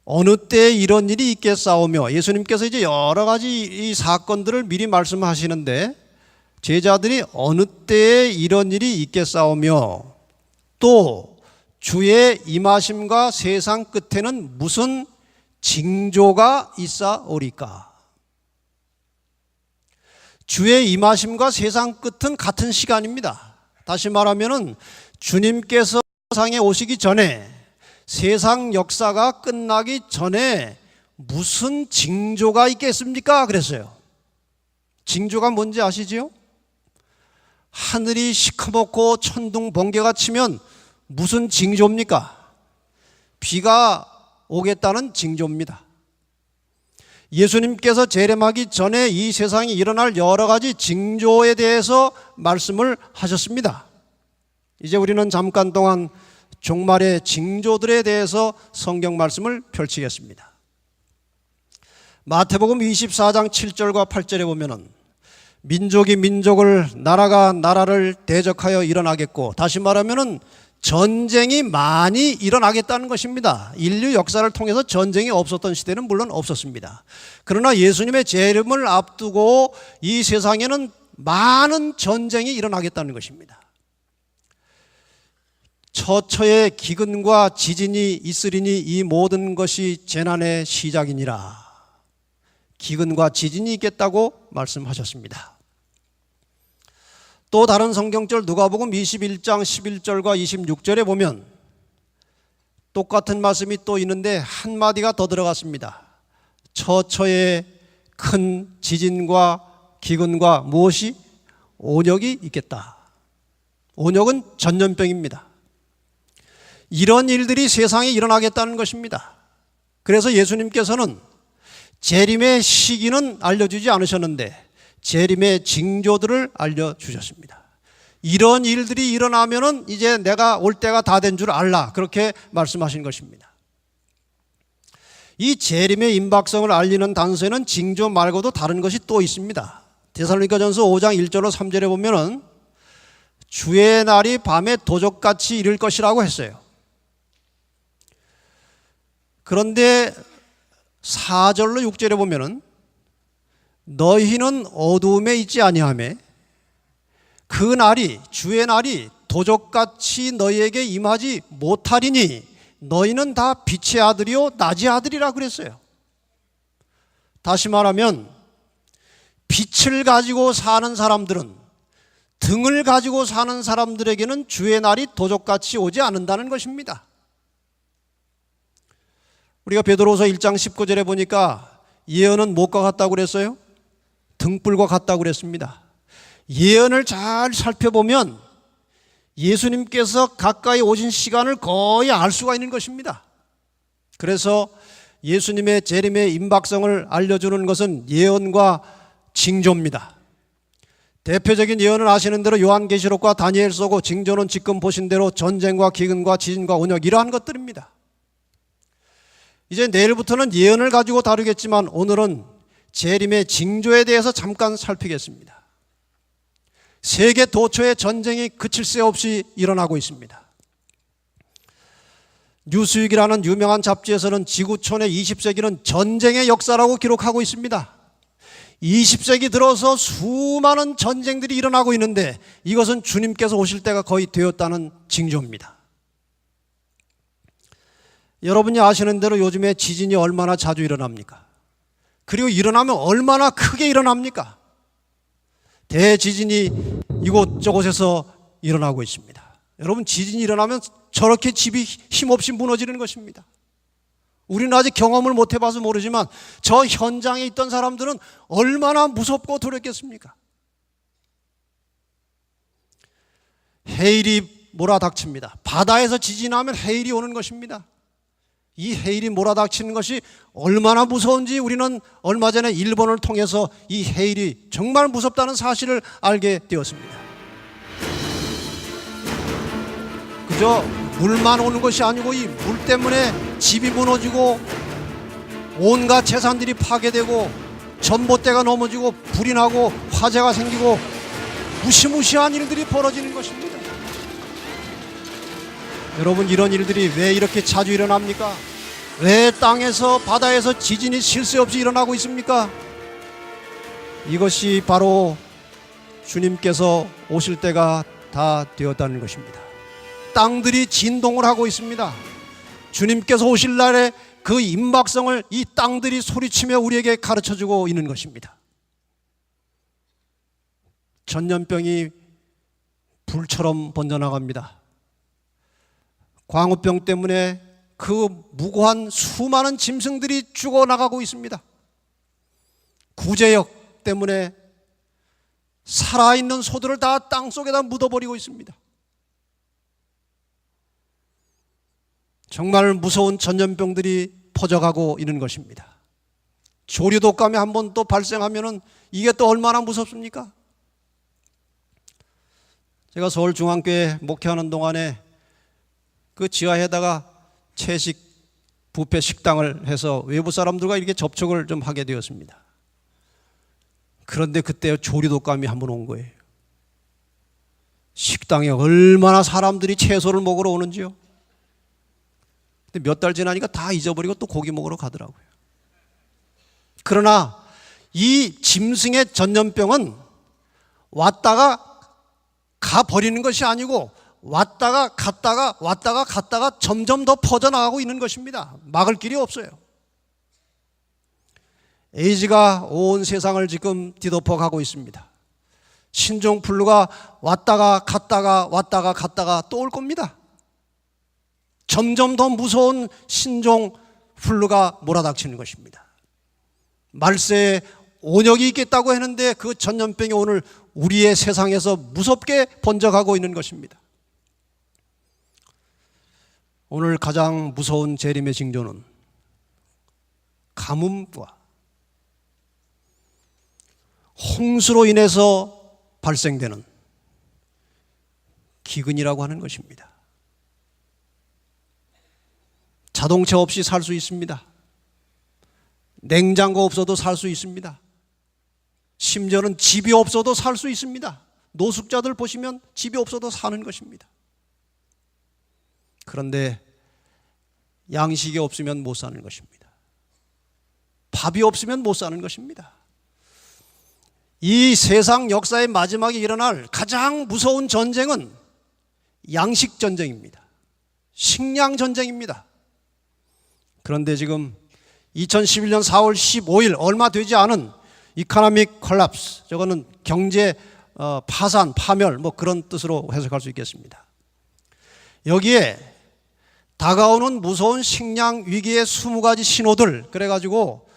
어느 때 이런 일이 있겠사오며, 예수님께서 이제 여러 가지 이 사건들을 미리 말씀하시는데 제자들이 어느 때에 이런 일이 있겠사오며 또 주의 임하심과 세상 끝에는 무슨 징조가 있사오리까? 주의 임하심과 세상 끝은 같은 시간입니다. 다시 말하면은 주님께서 세상에 오시기 전에, 세상 역사가 끝나기 전에 무슨 징조가 있겠습니까? 그랬어요. 징조가 뭔지 아시지요? 하늘이 시커멓고 천둥 번개가 치면 무슨 징조입니까? 비가 오겠다는 징조입니다. 예수님께서 재림하기 전에 이 세상에 일어날 여러 가지 징조에 대해서 말씀을 하셨습니다. 이제 우리는 잠깐 동안 종말의 징조들에 대해서 성경 말씀을 펼치겠습니다. 마태복음 24장 7절과 8절에 보면은 민족이 민족을, 나라가 나라를 대적하여 일어나겠고, 다시 말하면은 전쟁이 많이 일어나겠다는 것입니다. 인류 역사를 통해서 전쟁이 없었던 시대는 물론 없었습니다. 그러나 예수님의 재림을 앞두고 이 세상에는 많은 전쟁이 일어나겠다는 것입니다. 처처에 기근과 지진이 있으리니 이 모든 것이 재난의 시작이니라. 기근과 지진이 있겠다고 말씀하셨습니다. 또 다른 성경절 누가복음 21장 11절과 26절에 보면 똑같은 말씀이 또 있는데 한마디가 더 들어갔습니다. 처처에 큰 지진과 기근과 무엇이? 온역이 있겠다. 온역은 전염병입니다. 이런 일들이 세상에 일어나겠다는 것입니다. 그래서 예수님께서는 재림의 시기는 알려주지 않으셨는데 재림의 징조들을 알려주셨습니다. 이런 일들이 일어나면은 이제 내가 올 때가 다 된 줄 알라, 그렇게 말씀하신 것입니다. 이 재림의 임박성을 알리는 단서에는 징조 말고도 다른 것이 또 있습니다. 데살로니가전서 5장 1절로 3절에 보면은 주의 날이 밤에 도적같이 이를 것이라고 했어요. 그런데 4절로 6절에 보면은 너희는 어두움에 있지 아니하매 그 날이, 주의 날이 도적같이 너희에게 임하지 못하리니 너희는 다 빛의 아들이요 낮의 아들이라 그랬어요. 다시 말하면 빛을 가지고 사는 사람들은, 등을 가지고 사는 사람들에게는 주의 날이 도적같이 오지 않는다는 것입니다. 우리가 베드로서 1장 19절에 보니까 예언은 무엇과 같다고 그랬어요? 등불과 같다고 그랬습니다. 예언을 잘 살펴보면 예수님께서 가까이 오신 시간을 거의 알 수가 있는 것입니다. 그래서 예수님의 재림의 임박성을 알려주는 것은 예언과 징조입니다. 대표적인 예언을 아시는 대로 요한계시록과 다니엘서고, 징조는 지금 보신 대로 전쟁과 기근과 지진과 온역, 이러한 것들입니다. 이제 내일부터는 예언을 가지고 다루겠지만 오늘은 재림의 징조에 대해서 잠깐 살피겠습니다. 세계 도처의 전쟁이 그칠 새 없이 일어나고 있습니다. 뉴스윅이라는 유명한 잡지에서는 지구촌의 20세기는 전쟁의 역사라고 기록하고 있습니다. 20세기 들어서 수많은 전쟁들이 일어나고 있는데 이것은 주님께서 오실 때가 거의 되었다는 징조입니다. 여러분이 아시는 대로 요즘에 지진이 얼마나 자주 일어납니까? 그리고 일어나면 얼마나 크게 일어납니까? 대지진이 이곳저곳에서 일어나고 있습니다. 여러분, 지진이 일어나면 저렇게 집이 힘없이 무너지는 것입니다. 우리는 아직 경험을 못 해봐서 모르지만 저 현장에 있던 사람들은 얼마나 무섭고 두렵겠습니까? 해일이 몰아닥칩니다. 바다에서 지진하면 해일이 오는 것입니다. 이 해일이 몰아닥치는 것이 얼마나 무서운지 우리는 얼마 전에 일본을 통해서 이 해일이 정말 무섭다는 사실을 알게 되었습니다. 그저 물만 오는 것이 아니고 이 물 때문에 집이 무너지고 온갖 재산들이 파괴되고 전봇대가 넘어지고 불이 나고 화재가 생기고 무시무시한 일들이 벌어지는 것입니다. 여러분, 이런 일들이 왜 이렇게 자주 일어납니까? 왜 땅에서, 바다에서 지진이 쉴 새 없이 일어나고 있습니까? 이것이 바로 주님께서 오실 때가 다 되었다는 것입니다. 땅들이 진동을 하고 있습니다. 주님께서 오실 날에 그 임박성을 이 땅들이 소리치며 우리에게 가르쳐주고 있는 것입니다. 전염병이 불처럼 번져나갑니다. 광우병 때문에 그 무고한 수많은 짐승들이 죽어나가고 있습니다. 구제역 때문에 살아있는 소들을 다 땅속에다 묻어버리고 있습니다. 정말 무서운 전염병들이 퍼져가고 있는 것입니다. 조류독감이 한번 또 발생하면은 이게 또 얼마나 무섭습니까? 제가 서울중앙교회 목회하는 동안에 그 지하에다가 채식 뷔페 식당을 해서 외부 사람들과 이렇게 접촉을 좀 하게 되었습니다. 그런데 그때 조류독감이 한번 온 거예요. 식당에 얼마나 사람들이 채소를 먹으러 오는지요. 근데 몇 달 지나니까 다 잊어버리고 또 고기 먹으러 가더라고요. 그러나 이 짐승의 전염병은 왔다가 가버리는 것이 아니고 왔다가 갔다가 왔다가 갔다가 점점 더 퍼져나가고 있는 것입니다. 막을 길이 없어요. 에이즈가 온 세상을 지금 뒤덮어가고 있습니다. 신종플루가 왔다가 갔다가 왔다가 갔다가 또 올 겁니다. 점점 더 무서운 신종플루가 몰아닥치는 것입니다. 말세에 온역이 있겠다고 했는데 그 전염병이 오늘 우리의 세상에서 무섭게 번져가고 있는 것입니다. 오늘 가장 무서운 재림의 징조는 가뭄과 홍수로 인해서 발생되는 기근이라고 하는 것입니다. 자동차 없이 살 수 있습니다. 냉장고 없어도 살 수 있습니다. 심지어는 집이 없어도 살 수 있습니다. 노숙자들 보시면 집이 없어도 사는 것입니다. 그런데 양식이 없으면 못 사는 것입니다. 밥이 없으면 못 사는 것입니다. 이 세상 역사의 마지막에 일어날 가장 무서운 전쟁은 양식 전쟁입니다. 식량 전쟁입니다. 그런데 지금 2011년 4월 15일 얼마 되지 않은 이코노믹 콜랩스, 저거는 경제 파산, 파멸 뭐 그런 뜻으로 해석할 수 있겠습니다. 여기에 다가오는 무서운 식량 위기의 20가지 신호들, 그래가지고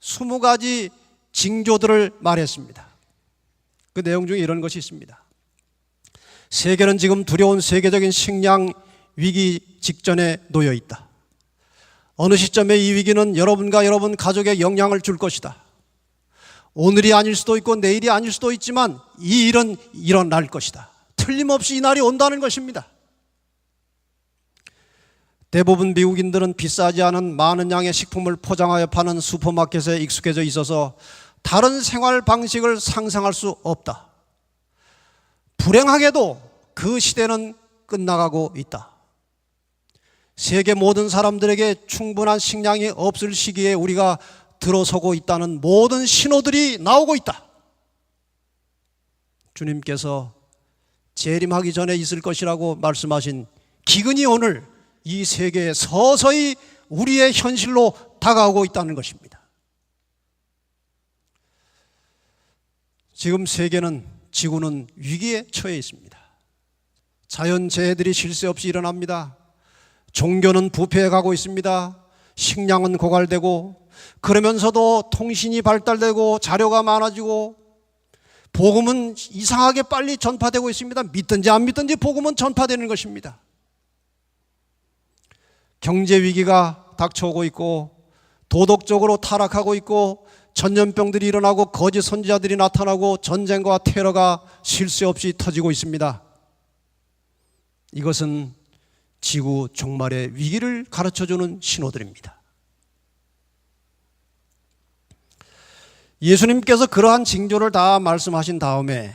20가지 징조들을 말했습니다. 그 내용 중에 이런 것이 있습니다. 세계는 지금 두려운 세계적인 식량 위기 직전에 놓여 있다. 어느 시점에 이 위기는 여러분과 여러분 가족에 영향을 줄 것이다. 오늘이 아닐 수도 있고 내일이 아닐 수도 있지만 이 일은 일어날 것이다. 틀림없이 이 날이 온다는 것입니다. 대부분 미국인들은 비싸지 않은 많은 양의 식품을 포장하여 파는 슈퍼마켓에 익숙해져 있어서 다른 생활 방식을 상상할 수 없다. 불행하게도 그 시대는 끝나가고 있다. 세계 모든 사람들에게 충분한 식량이 없을 시기에 우리가 들어서고 있다는 모든 신호들이 나오고 있다. 주님께서 재림하기 전에 있을 것이라고 말씀하신 기근이 오늘 이 세계에 서서히 우리의 현실로 다가오고 있다는 것입니다. 지금 세계는, 지구는 위기에 처해 있습니다. 자연재해들이 쉴 새 없이 일어납니다. 종교는 부패해가고 있습니다. 식량은 고갈되고, 그러면서도 통신이 발달되고 자료가 많아지고 복음은 이상하게 빨리 전파되고 있습니다. 믿든지 안 믿든지 복음은 전파되는 것입니다. 경제 위기가 닥쳐오고 있고 도덕적으로 타락하고 있고 전염병들이 일어나고 거짓 선지자들이 나타나고 전쟁과 테러가 쉴 새 없이 터지고 있습니다. 이것은 지구 종말의 위기를 가르쳐주는 신호들입니다. 예수님께서 그러한 징조를 다 말씀하신 다음에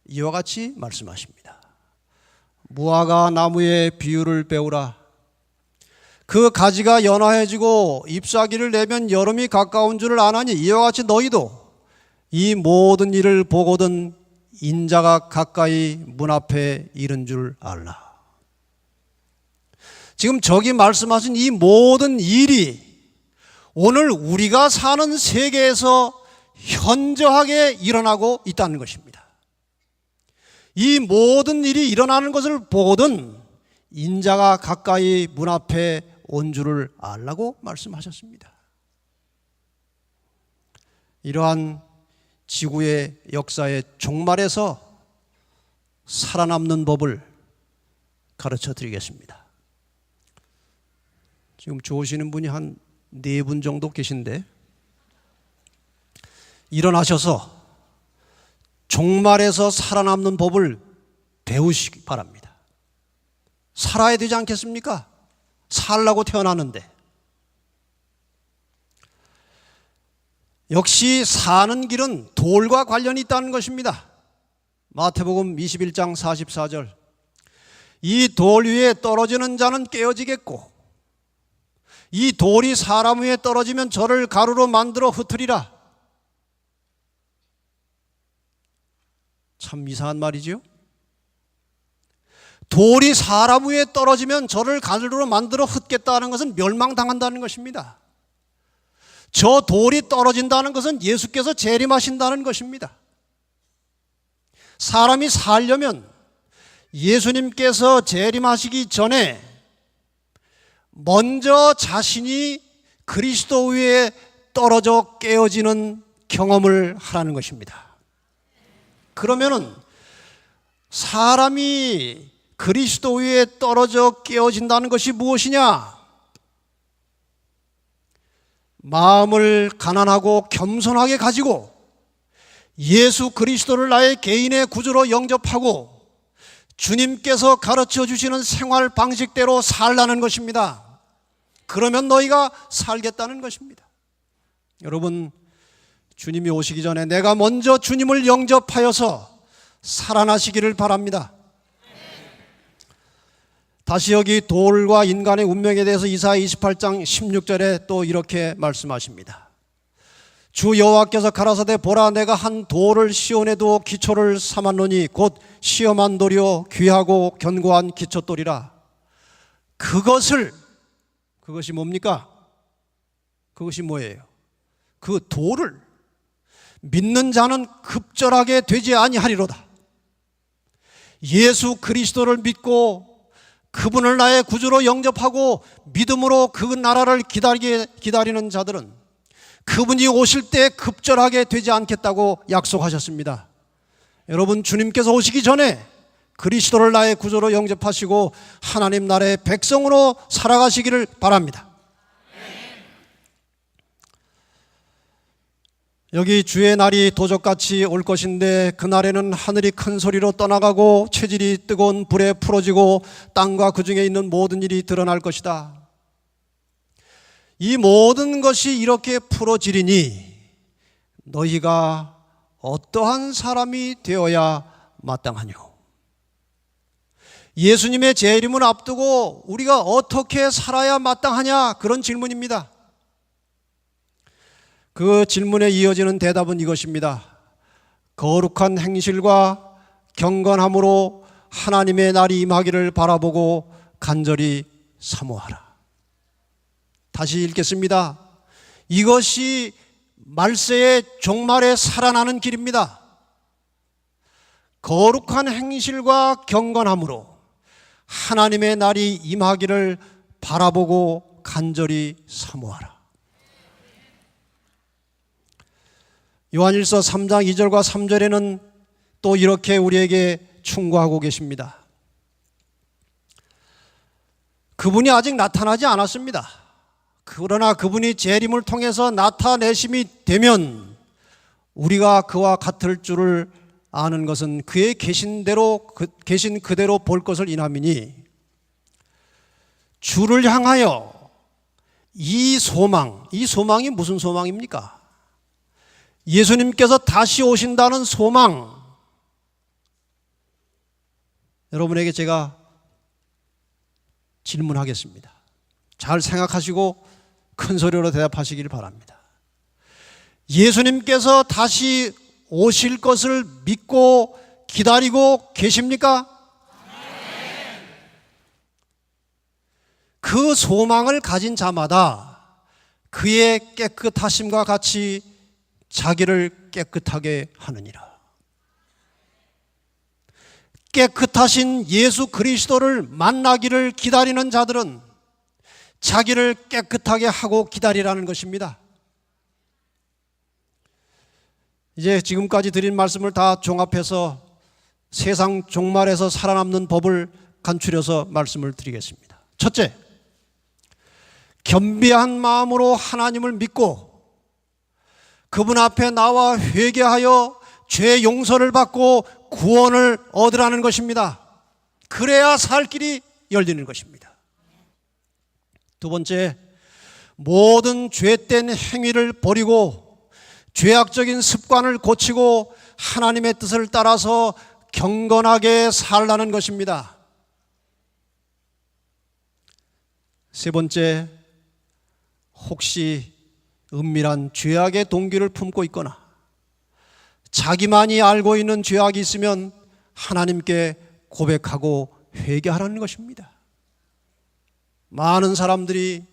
이와 같이 말씀하십니다. 무화과 나무의 비유를 배우라. 그 가지가 연화해지고 잎사귀를 내면 여름이 가까운 줄을 아나니 이와 같이 너희도 이 모든 일을 보거든 인자가 가까이 문 앞에 이른 줄 알라. 지금 저기 말씀하신 이 모든 일이 오늘 우리가 사는 세계에서 현저하게 일어나고 있다는 것입니다. 이 모든 일이 일어나는 것을 보거든 인자가 가까이 문 앞에 온 줄을 알라고 말씀하셨습니다. 이러한 지구의 역사의 종말에서 살아남는 법을 가르쳐 드리겠습니다. 지금 좋으시는 분이 한 4분 정도 계신데 일어나셔서 종말에서 살아남는 법을 배우시기 바랍니다. 살아야 되지 않겠습니까? 살라고 태어났는데. 역시 사는 길은 돌과 관련이 있다는 것입니다. 마태복음 21장 44절. 이 돌 위에 떨어지는 자는 깨어지겠고 이 돌이 사람 위에 떨어지면 저를 가루로 만들어 흩으리라. 참 이상한 말이지요. 돌이 사람 위에 떨어지면 저를 가루로 만들어 흩겠다는 것은 멸망당한다는 것입니다. 저 돌이 떨어진다는 것은 예수께서 재림하신다는 것입니다. 사람이 살려면 예수님께서 재림하시기 전에 먼저 자신이 그리스도 위에 떨어져 깨어지는 경험을 하라는 것입니다. 그러면은 사람이 그리스도 위에 떨어져 깨어진다는 것이 무엇이냐? 마음을 가난하고 겸손하게 가지고 예수 그리스도를 나의 개인의 구주로 영접하고 주님께서 가르쳐 주시는 생활 방식대로 살라는 것입니다. 그러면 너희가 살겠다는 것입니다. 여러분, 주님이 오시기 전에 내가 먼저 주님을 영접하여서 살아나시기를 바랍니다. 다시 여기 돌과 인간의 운명에 대해서 이사야 28장 16절에 또 이렇게 말씀하십니다. 주 여호와께서 가라사대 보라 내가 한 돌을 시온에 두어 기초를 삼았노니 곧 시험한 돌이요 귀하고 견고한 기초돌이라. 그것이 뭡니까? 그것이 뭐예요? 그 돌을 믿는 자는 급절하게 되지 아니하리로다. 예수 그리스도를 믿고 그분을 나의 구주로 영접하고 믿음으로 그 나라를 기다리는 자들은 그분이 오실 때 급절하게 되지 않겠다고 약속하셨습니다. 여러분, 주님께서 오시기 전에 그리스도를 나의 구주로 영접하시고 하나님 나라의 백성으로 살아가시기를 바랍니다. 여기 주의 날이 도적같이 올 것인데 그날에는 하늘이 큰 소리로 떠나가고 체질이 뜨거운 불에 풀어지고 땅과 그 중에 있는 모든 일이 드러날 것이다. 이 모든 것이 이렇게 풀어지리니 너희가 어떠한 사람이 되어야 마땅하뇨? 예수님의 재림을 앞두고 우리가 어떻게 살아야 마땅하냐? 그런 질문입니다. 그 질문에 이어지는 대답은 이것입니다. 거룩한 행실과 경건함으로 하나님의 날이 임하기를 바라보고 간절히 사모하라. 다시 읽겠습니다. 이것이 말세의 종말에 살아나는 길입니다. 거룩한 행실과 경건함으로 하나님의 날이 임하기를 바라보고 간절히 사모하라. 요한일서 3장 2절과 3절에는 또 이렇게 우리에게 충고하고 계십니다. 그분이 아직 나타나지 않았습니다. 그러나 그분이 재림을 통해서 나타내심이 되면 우리가 그와 같을 줄을 아는 것은 그의 계신 그대로 볼 것을 인함이니 주를 향하여 이 소망이 무슨 소망입니까? 예수님께서 다시 오신다는 소망. 여러분에게 제가 질문하겠습니다. 잘 생각하시고 큰 소리로 대답하시길 바랍니다. 예수님께서 다시 오실 것을 믿고 기다리고 계십니까? 그 소망을 가진 자마다 그의 깨끗하심과 같이 자기를 깨끗하게 하느니라. 깨끗하신 예수 그리스도를 만나기를 기다리는 자들은 자기를 깨끗하게 하고 기다리라는 것입니다. 이제 지금까지 드린 말씀을 다 종합해서 세상 종말에서 살아남는 법을 간추려서 말씀을 드리겠습니다. 첫째, 겸비한 마음으로 하나님을 믿고 그분 앞에 나와 회개하여 죄 용서를 받고 구원을 얻으라는 것입니다. 그래야 살 길이 열리는 것입니다. 두 번째, 모든 죄된 행위를 버리고 죄악적인 습관을 고치고 하나님의 뜻을 따라서 경건하게 살라는 것입니다. 세 번째, 혹시 은밀한 죄악의 동기를 품고 있거나 자기만이 알고 있는 죄악이 있으면 하나님께 고백하고 회개하라는 것입니다. 많은 사람들이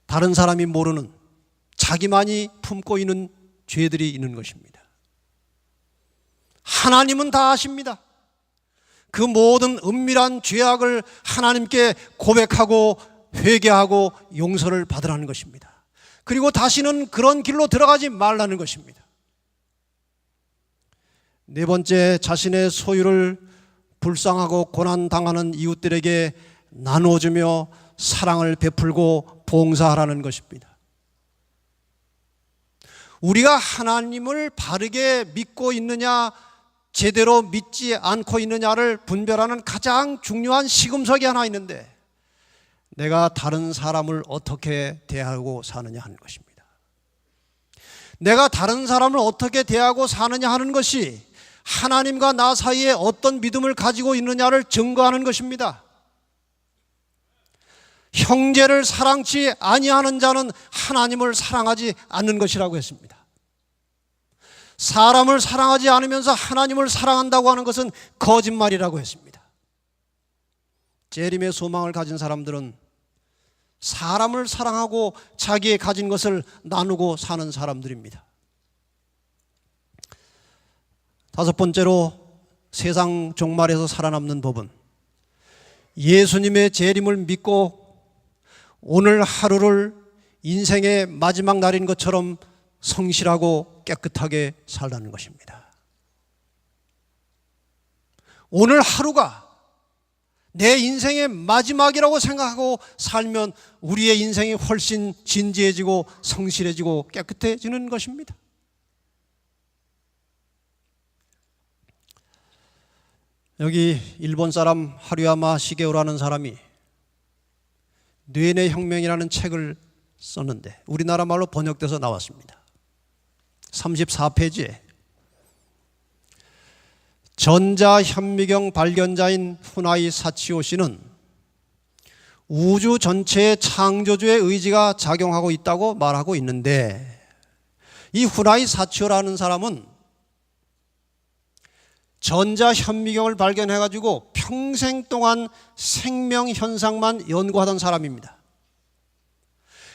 다른 사람이 모르는 자기만이 품고 있는 죄들이 있는 것입니다. 하나님은 다 아십니다. 그 모든 은밀한 죄악을 하나님께 고백하고 회개하고 용서를 받으라는 것입니다. 그리고 다시는 그런 길로 들어가지 말라는 것입니다. 네 번째, 자신의 소유를 불쌍하고 고난당하는 이웃들에게 나눠주며 사랑을 베풀고 봉사하라는 것입니다. 우리가 하나님을 바르게 믿고 있느냐, 제대로 믿지 않고 있느냐를 분별하는 가장 중요한 시금석이 하나 있는데, 내가 다른 사람을 어떻게 대하고 사느냐 하는 것입니다. 내가 다른 사람을 어떻게 대하고 사느냐 하는 것이 하나님과 나 사이에 어떤 믿음을 가지고 있느냐를 증거하는 것입니다. 형제를 사랑치 아니하는 자는 하나님을 사랑하지 않는 것이라고 했습니다. 사람을 사랑하지 않으면서 하나님을 사랑한다고 하는 것은 거짓말이라고 했습니다. 재림의 소망을 가진 사람들은 사람을 사랑하고 자기의 가진 것을 나누고 사는 사람들입니다. 다섯 번째로 세상 종말에서 살아남는 법은 예수님의 재림을 믿고 오늘 하루를 인생의 마지막 날인 것처럼 성실하고 깨끗하게 살라는 것입니다. 오늘 하루가 내 인생의 마지막이라고 생각하고 살면 우리의 인생이 훨씬 진지해지고 성실해지고 깨끗해지는 것입니다. 여기 일본 사람 하루야마 시게오라는 사람이 뇌내 혁명이라는 책을 썼는데 우리나라 말로 번역돼서 나왔습니다. 34페이지에 전자현미경 발견자인 후나이 사치오 씨는 우주 전체에 창조주의 의지가 작용하고 있다고 말하고 있는데, 이 후나이 사치오라는 사람은 전자현미경을 발견해가지고 평생 동안 생명현상만 연구하던 사람입니다.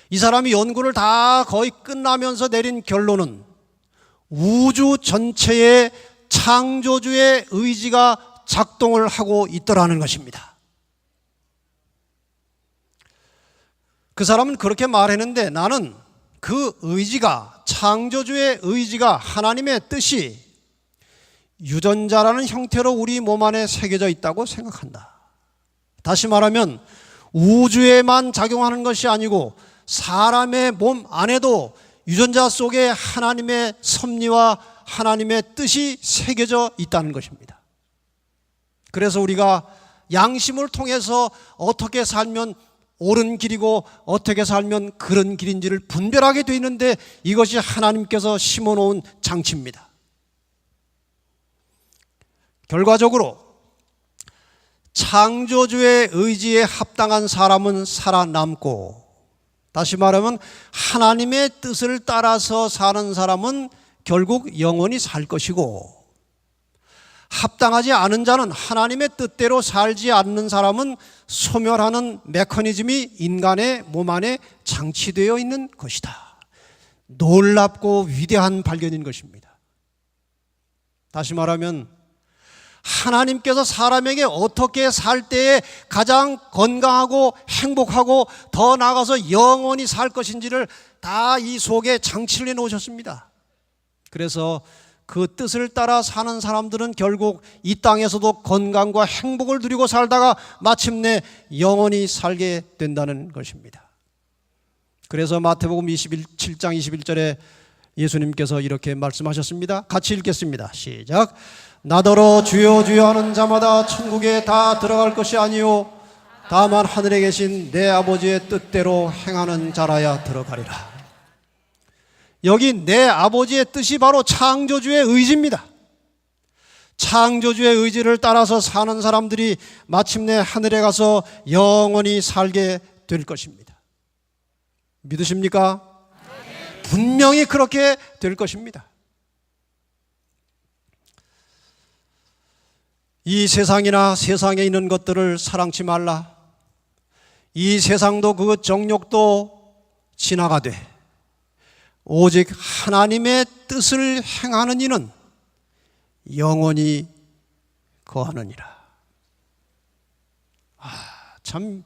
이 사람이 연구를 다 거의 끝나면서 내린 결론은 우주 전체에 창조주의 의지가 작동을 하고 있더라는 것입니다. 그 사람은 그렇게 말했는데, 나는 그 의지가, 창조주의 의지가, 하나님의 뜻이 유전자라는 형태로 우리 몸 안에 새겨져 있다고 생각한다. 다시 말하면 우주에만 작용하는 것이 아니고 사람의 몸 안에도 유전자 속에 하나님의 섭리와 하나님의 뜻이 새겨져 있다는 것입니다. 그래서 우리가 양심을 통해서 어떻게 살면 옳은 길이고 어떻게 살면 그런 길인지를 분별하게 되어 있는데, 이것이 하나님께서 심어놓은 장치입니다. 결과적으로 창조주의 의지에 합당한 사람은 살아남고, 다시 말하면 하나님의 뜻을 따라서 사는 사람은 결국 영원히 살 것이고, 합당하지 않은 자는, 하나님의 뜻대로 살지 않는 사람은 소멸하는 메커니즘이 인간의 몸 안에 장치되어 있는 것이다. 놀랍고 위대한 발견인 것입니다. 다시 말하면 하나님께서 사람에게 어떻게 살 때에 가장 건강하고 행복하고 더 나아가서 영원히 살 것인지를 다 이 속에 장치를 해놓으셨습니다. 그래서 그 뜻을 따라 사는 사람들은 결국 이 땅에서도 건강과 행복을 누리고 살다가 마침내 영원히 살게 된다는 것입니다. 그래서 마태복음 7장 21절에 예수님께서 이렇게 말씀하셨습니다. 같이 읽겠습니다. 시작. 나더러 주여 주여 하는 자마다 천국에 다 들어갈 것이 아니요 다만 하늘에 계신 내 아버지의 뜻대로 행하는 자라야 들어가리라. 여기 내 아버지의 뜻이 바로 창조주의 의지입니다. 창조주의 의지를 따라서 사는 사람들이 마침내 하늘에 가서 영원히 살게 될 것입니다. 믿으십니까? 분명히 그렇게 될 것입니다. 이 세상이나 세상에 있는 것들을 사랑치 말라. 이 세상도 그 정욕도 지나가되 오직 하나님의 뜻을 행하는 이는 영원히 거하느니라. 참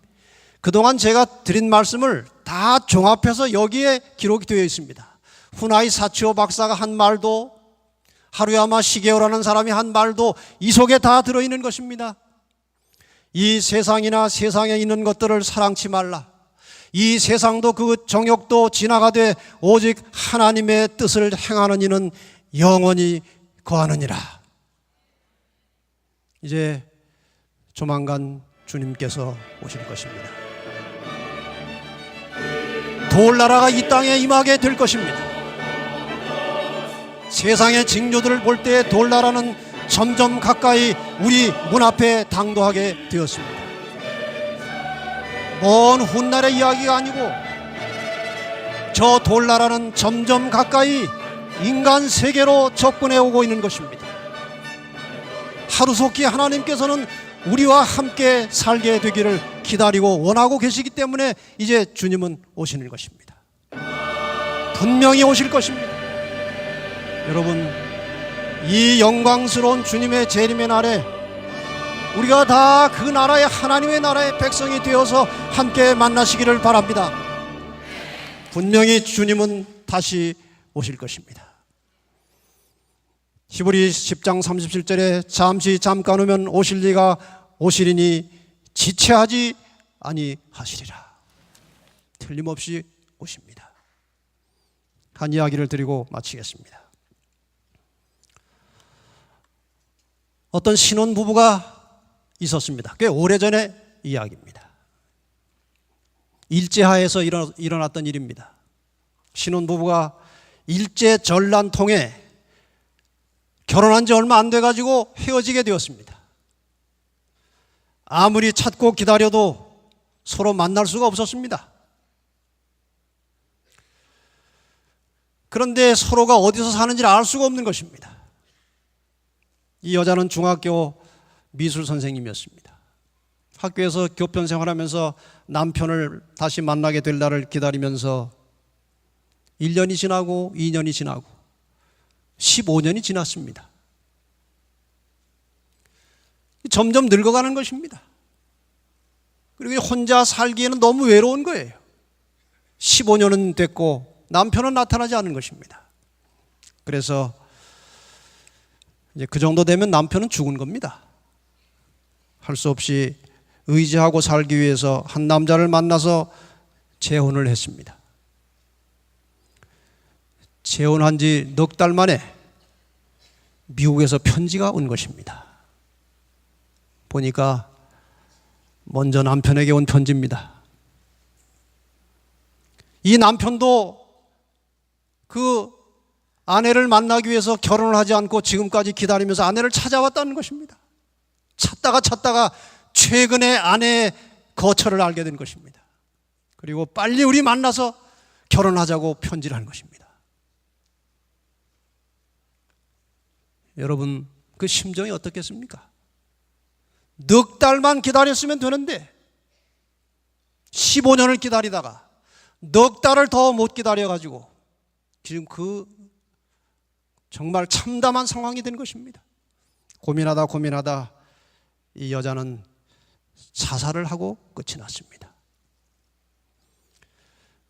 그동안 제가 드린 말씀을 다 종합해서 여기에 기록이 되어 있습니다. 후나이 사치오 박사가 한 말도, 하루야마 시게오라는 사람이 한 말도 이 속에 다 들어있는 것입니다. 이 세상이나 세상에 있는 것들을 사랑치 말라. 이 세상도 그 정욕도 지나가되 오직 하나님의 뜻을 행하는 이는 영원히 거하느니라. 이제 조만간 주님께서 오실 것입니다. 돌나라가 이 땅에 임하게 될 것입니다. 세상의 징조들을 볼 때 돌나라는 점점 가까이 우리 문 앞에 당도하게 되었습니다. 먼 훗날의 이야기가 아니고 저 돌나라는 점점 가까이 인간 세계로 접근해 오고 있는 것입니다. 하루속히 하나님께서는 우리와 함께 살게 되기를 기다리고 원하고 계시기 때문에 이제 주님은 오시는 것입니다. 분명히 오실 것입니다. 여러분, 이 영광스러운 주님의 재림의 날에 우리가 다 그 나라의 하나님의 나라의 백성이 되어서 함께 만나시기를 바랍니다. 분명히 주님은 다시 오실 것입니다. 히브리 10장 37절에 잠깐 오면 오실 리가 오시리니 지체하지 아니하시리라. 틀림없이 오십니다. 한 이야기를 드리고 마치겠습니다. 어떤 신혼부부가 있었습니다. 꽤 오래전의 이야기입니다. 일제하에서 일어났던 일입니다. 신혼부부가 일제전란통에 결혼한 지 얼마 안 돼가지고 헤어지게 되었습니다. 아무리 찾고 기다려도 서로 만날 수가 없었습니다. 그런데 서로가 어디서 사는지를 알 수가 없는 것입니다. 이 여자는 중학교 미술 선생님이었습니다. 학교에서 교편 생활하면서 남편을 다시 만나게 될 날을 기다리면서 1년이 지나고 2년이 지나고 15년이 지났습니다. 점점 늙어가는 것입니다. 그리고 혼자 살기에는 너무 외로운 거예요. 15년은 됐고 남편은 나타나지 않은 것입니다. 그래서 이제 그 정도 되면 남편은 죽은 겁니다. 할 수 없이 의지하고 살기 위해서 한 남자를 만나서 재혼을 했습니다. 재혼한 지 넉 달 만에 미국에서 편지가 온 것입니다. 보니까 먼저 남편에게 온 편지입니다. 이 남편도 그 아내를 만나기 위해서 결혼을 하지 않고 지금까지 기다리면서 아내를 찾아왔다는 것입니다. 찾다가 최근에 아내의 거처를 알게 된 것입니다. 그리고 빨리 우리 만나서 결혼하자고 편지를 한 것입니다. 여러분, 그 심정이 어떻겠습니까? 넉 달만 기다렸으면 되는데 15년을 기다리다가 넉 달을 더 못 기다려가지고 지금 그 정말 참담한 상황이 된 것입니다. 고민하다 이 여자는 자살을 하고 끝이 났습니다.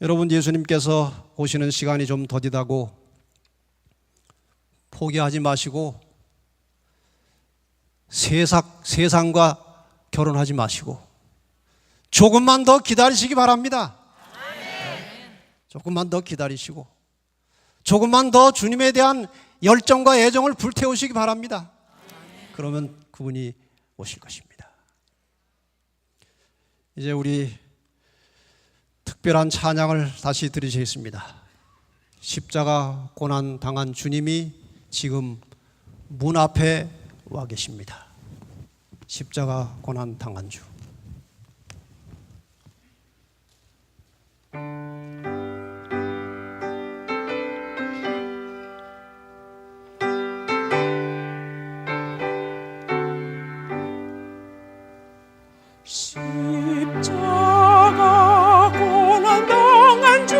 여러분, 예수님께서 오시는 시간이 좀 더디다고 포기하지 마시고 세상과 결혼하지 마시고 조금만 더 기다리시기 바랍니다. 조금만 더 기다리시고 조금만 더 주님에 대한 열정과 애정을 불태우시기 바랍니다. 그러면 그분이 오실 것입니다. 이제 우리 특별한 찬양을 다시 들으시겠습니다. 십자가 고난 당한 주님이 지금 문 앞에 와 계십니다. 십자가 고난 당한 주. 십자가 고난 당한 주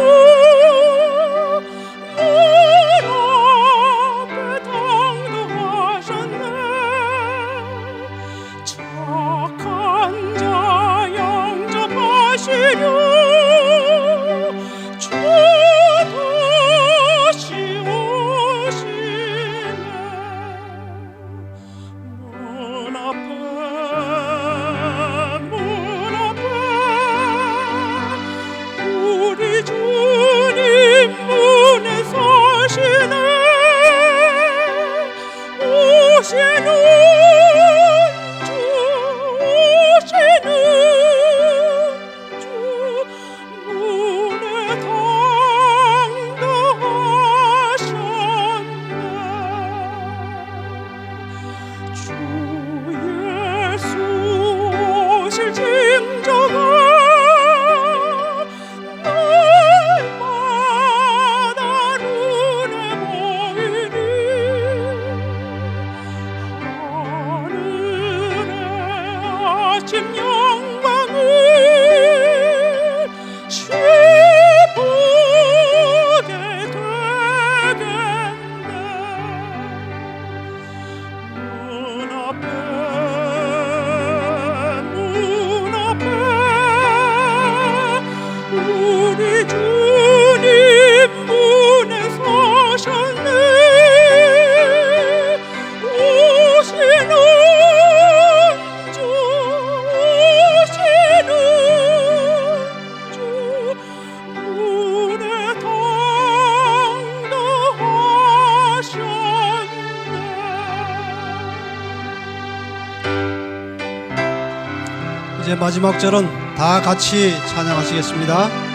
문 앞에 당도하셨네. 착한 주 예수 오실 징조가 날마다 눈에 보이니 하늘의 아침 영광을 보게 되겠네. 문 앞에 우리 주님 문에 서셨네. 오시는 주 문에 당도하셨네. 이제 마지막 절은 다 같이 찬양하시겠습니다.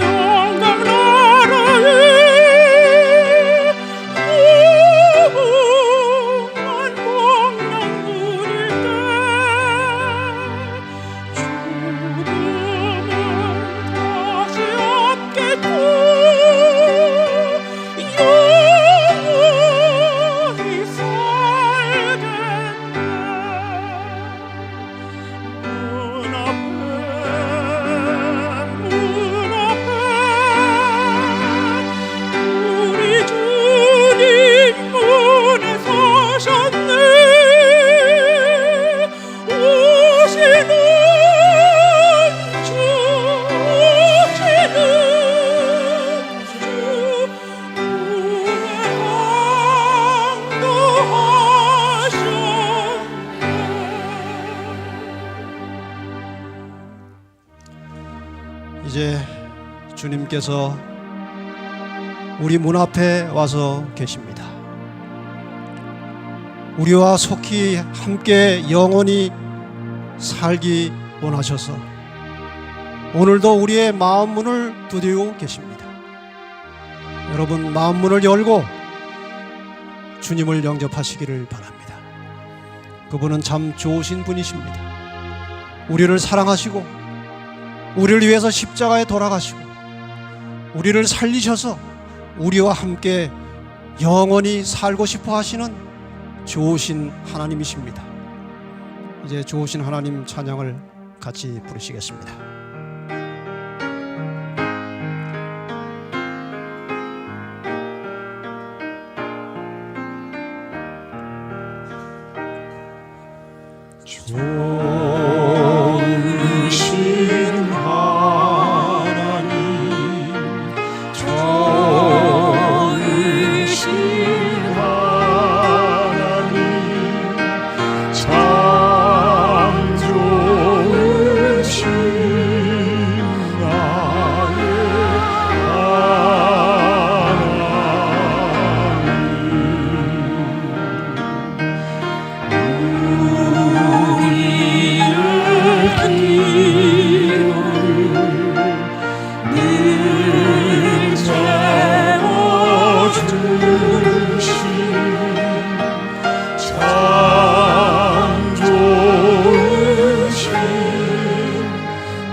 영광 나라에 무궁한 복랑 누릴 때 죽음은 다시 없겠고 영원히 살겠네. 문 앞에 우리 주님 문에 서셨네. 오시는 주 문에 당도하셨네. 이제 주님께서 우리 문 앞에 와서 계십니다. 우리와 속히 함께 영원히 살기 원하셔서 오늘도 우리의 마음 문을 두드리고 계십니다. 여러분, 마음 문을 열고 주님을 영접하시기를 바랍니다. 그분은 참 좋으신 분이십니다. 우리를 사랑하시고 우리를 위해서 십자가에 돌아가시고 우리를 살리셔서 우리와 함께 영원히 살고 싶어 하시는 좋으신 하나님이십니다. 이제 좋으신 하나님 찬양을 같이 부르시겠습니다. 좋으신 하나님, 좋으신 하나님, 참 좋으신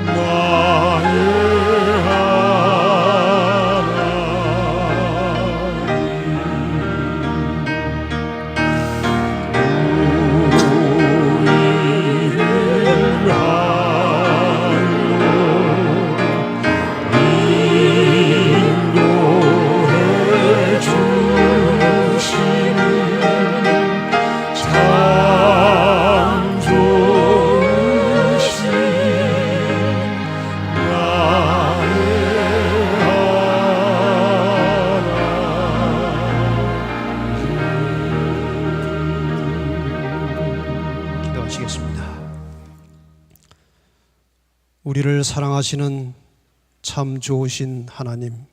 나의 우리를 사랑하시는 참 좋으신 하나님,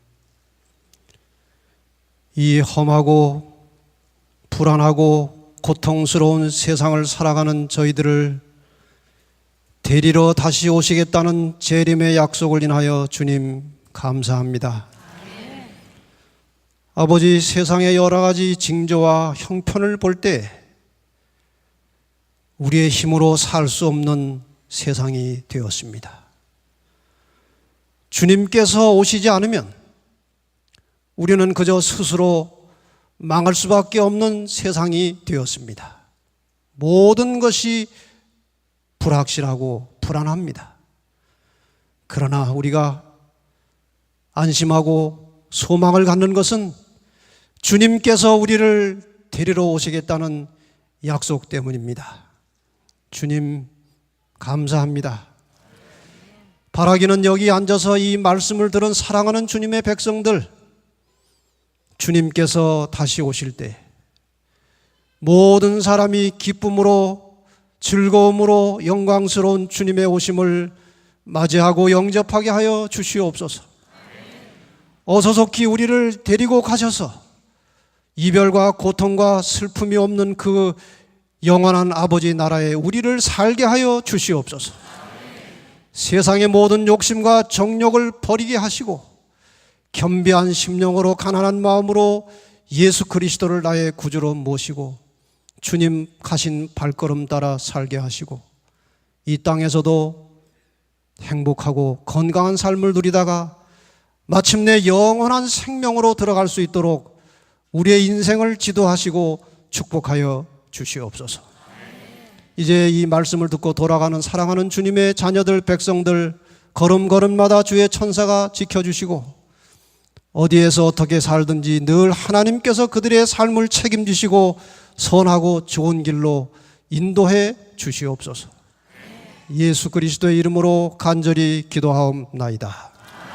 이 험하고 불안하고 고통스러운 세상을 살아가는 저희들을 데리러 다시 오시겠다는 재림의 약속을 인하여 주님 감사합니다. 아버지, 세상의 여러 가지 징조와 형편을 볼 때 우리의 힘으로 살 수 없는 세상이 되었습니다. 주님께서 오시지 않으면 우리는 그저 스스로 망할 수밖에 없는 세상이 되었습니다. 모든 것이 불확실하고 불안합니다. 그러나 우리가 안심하고 소망을 갖는 것은 주님께서 우리를 데리러 오시겠다는 약속 때문입니다. 주님 감사합니다. 바라기는 여기 앉아서 이 말씀을 들은 사랑하는 주님의 백성들, 주님께서 다시 오실 때 모든 사람이 기쁨으로 즐거움으로 영광스러운 주님의 오심을 맞이하고 영접하게 하여 주시옵소서. 어서 속히 우리를 데리고 가셔서 이별과 고통과 슬픔이 없는 그 영원한 아버지 나라에 우리를 살게 하여 주시옵소서. 세상의 모든 욕심과 정욕을 버리게 하시고 겸비한 심령으로 가난한 마음으로 예수 그리스도를 나의 구주로 모시고 주님 가신 발걸음 따라 살게 하시고 이 땅에서도 행복하고 건강한 삶을 누리다가 마침내 영원한 생명으로 들어갈 수 있도록 우리의 인생을 지도하시고 축복하여 주시옵소서. 이제 이 말씀을 듣고 돌아가는 사랑하는 주님의 자녀들, 백성들 걸음걸음마다 주의 천사가 지켜주시고 어디에서 어떻게 살든지 늘 하나님께서 그들의 삶을 책임지시고 선하고 좋은 길로 인도해 주시옵소서. 예수 그리스도의 이름으로 간절히 기도하옵나이다.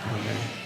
아멘.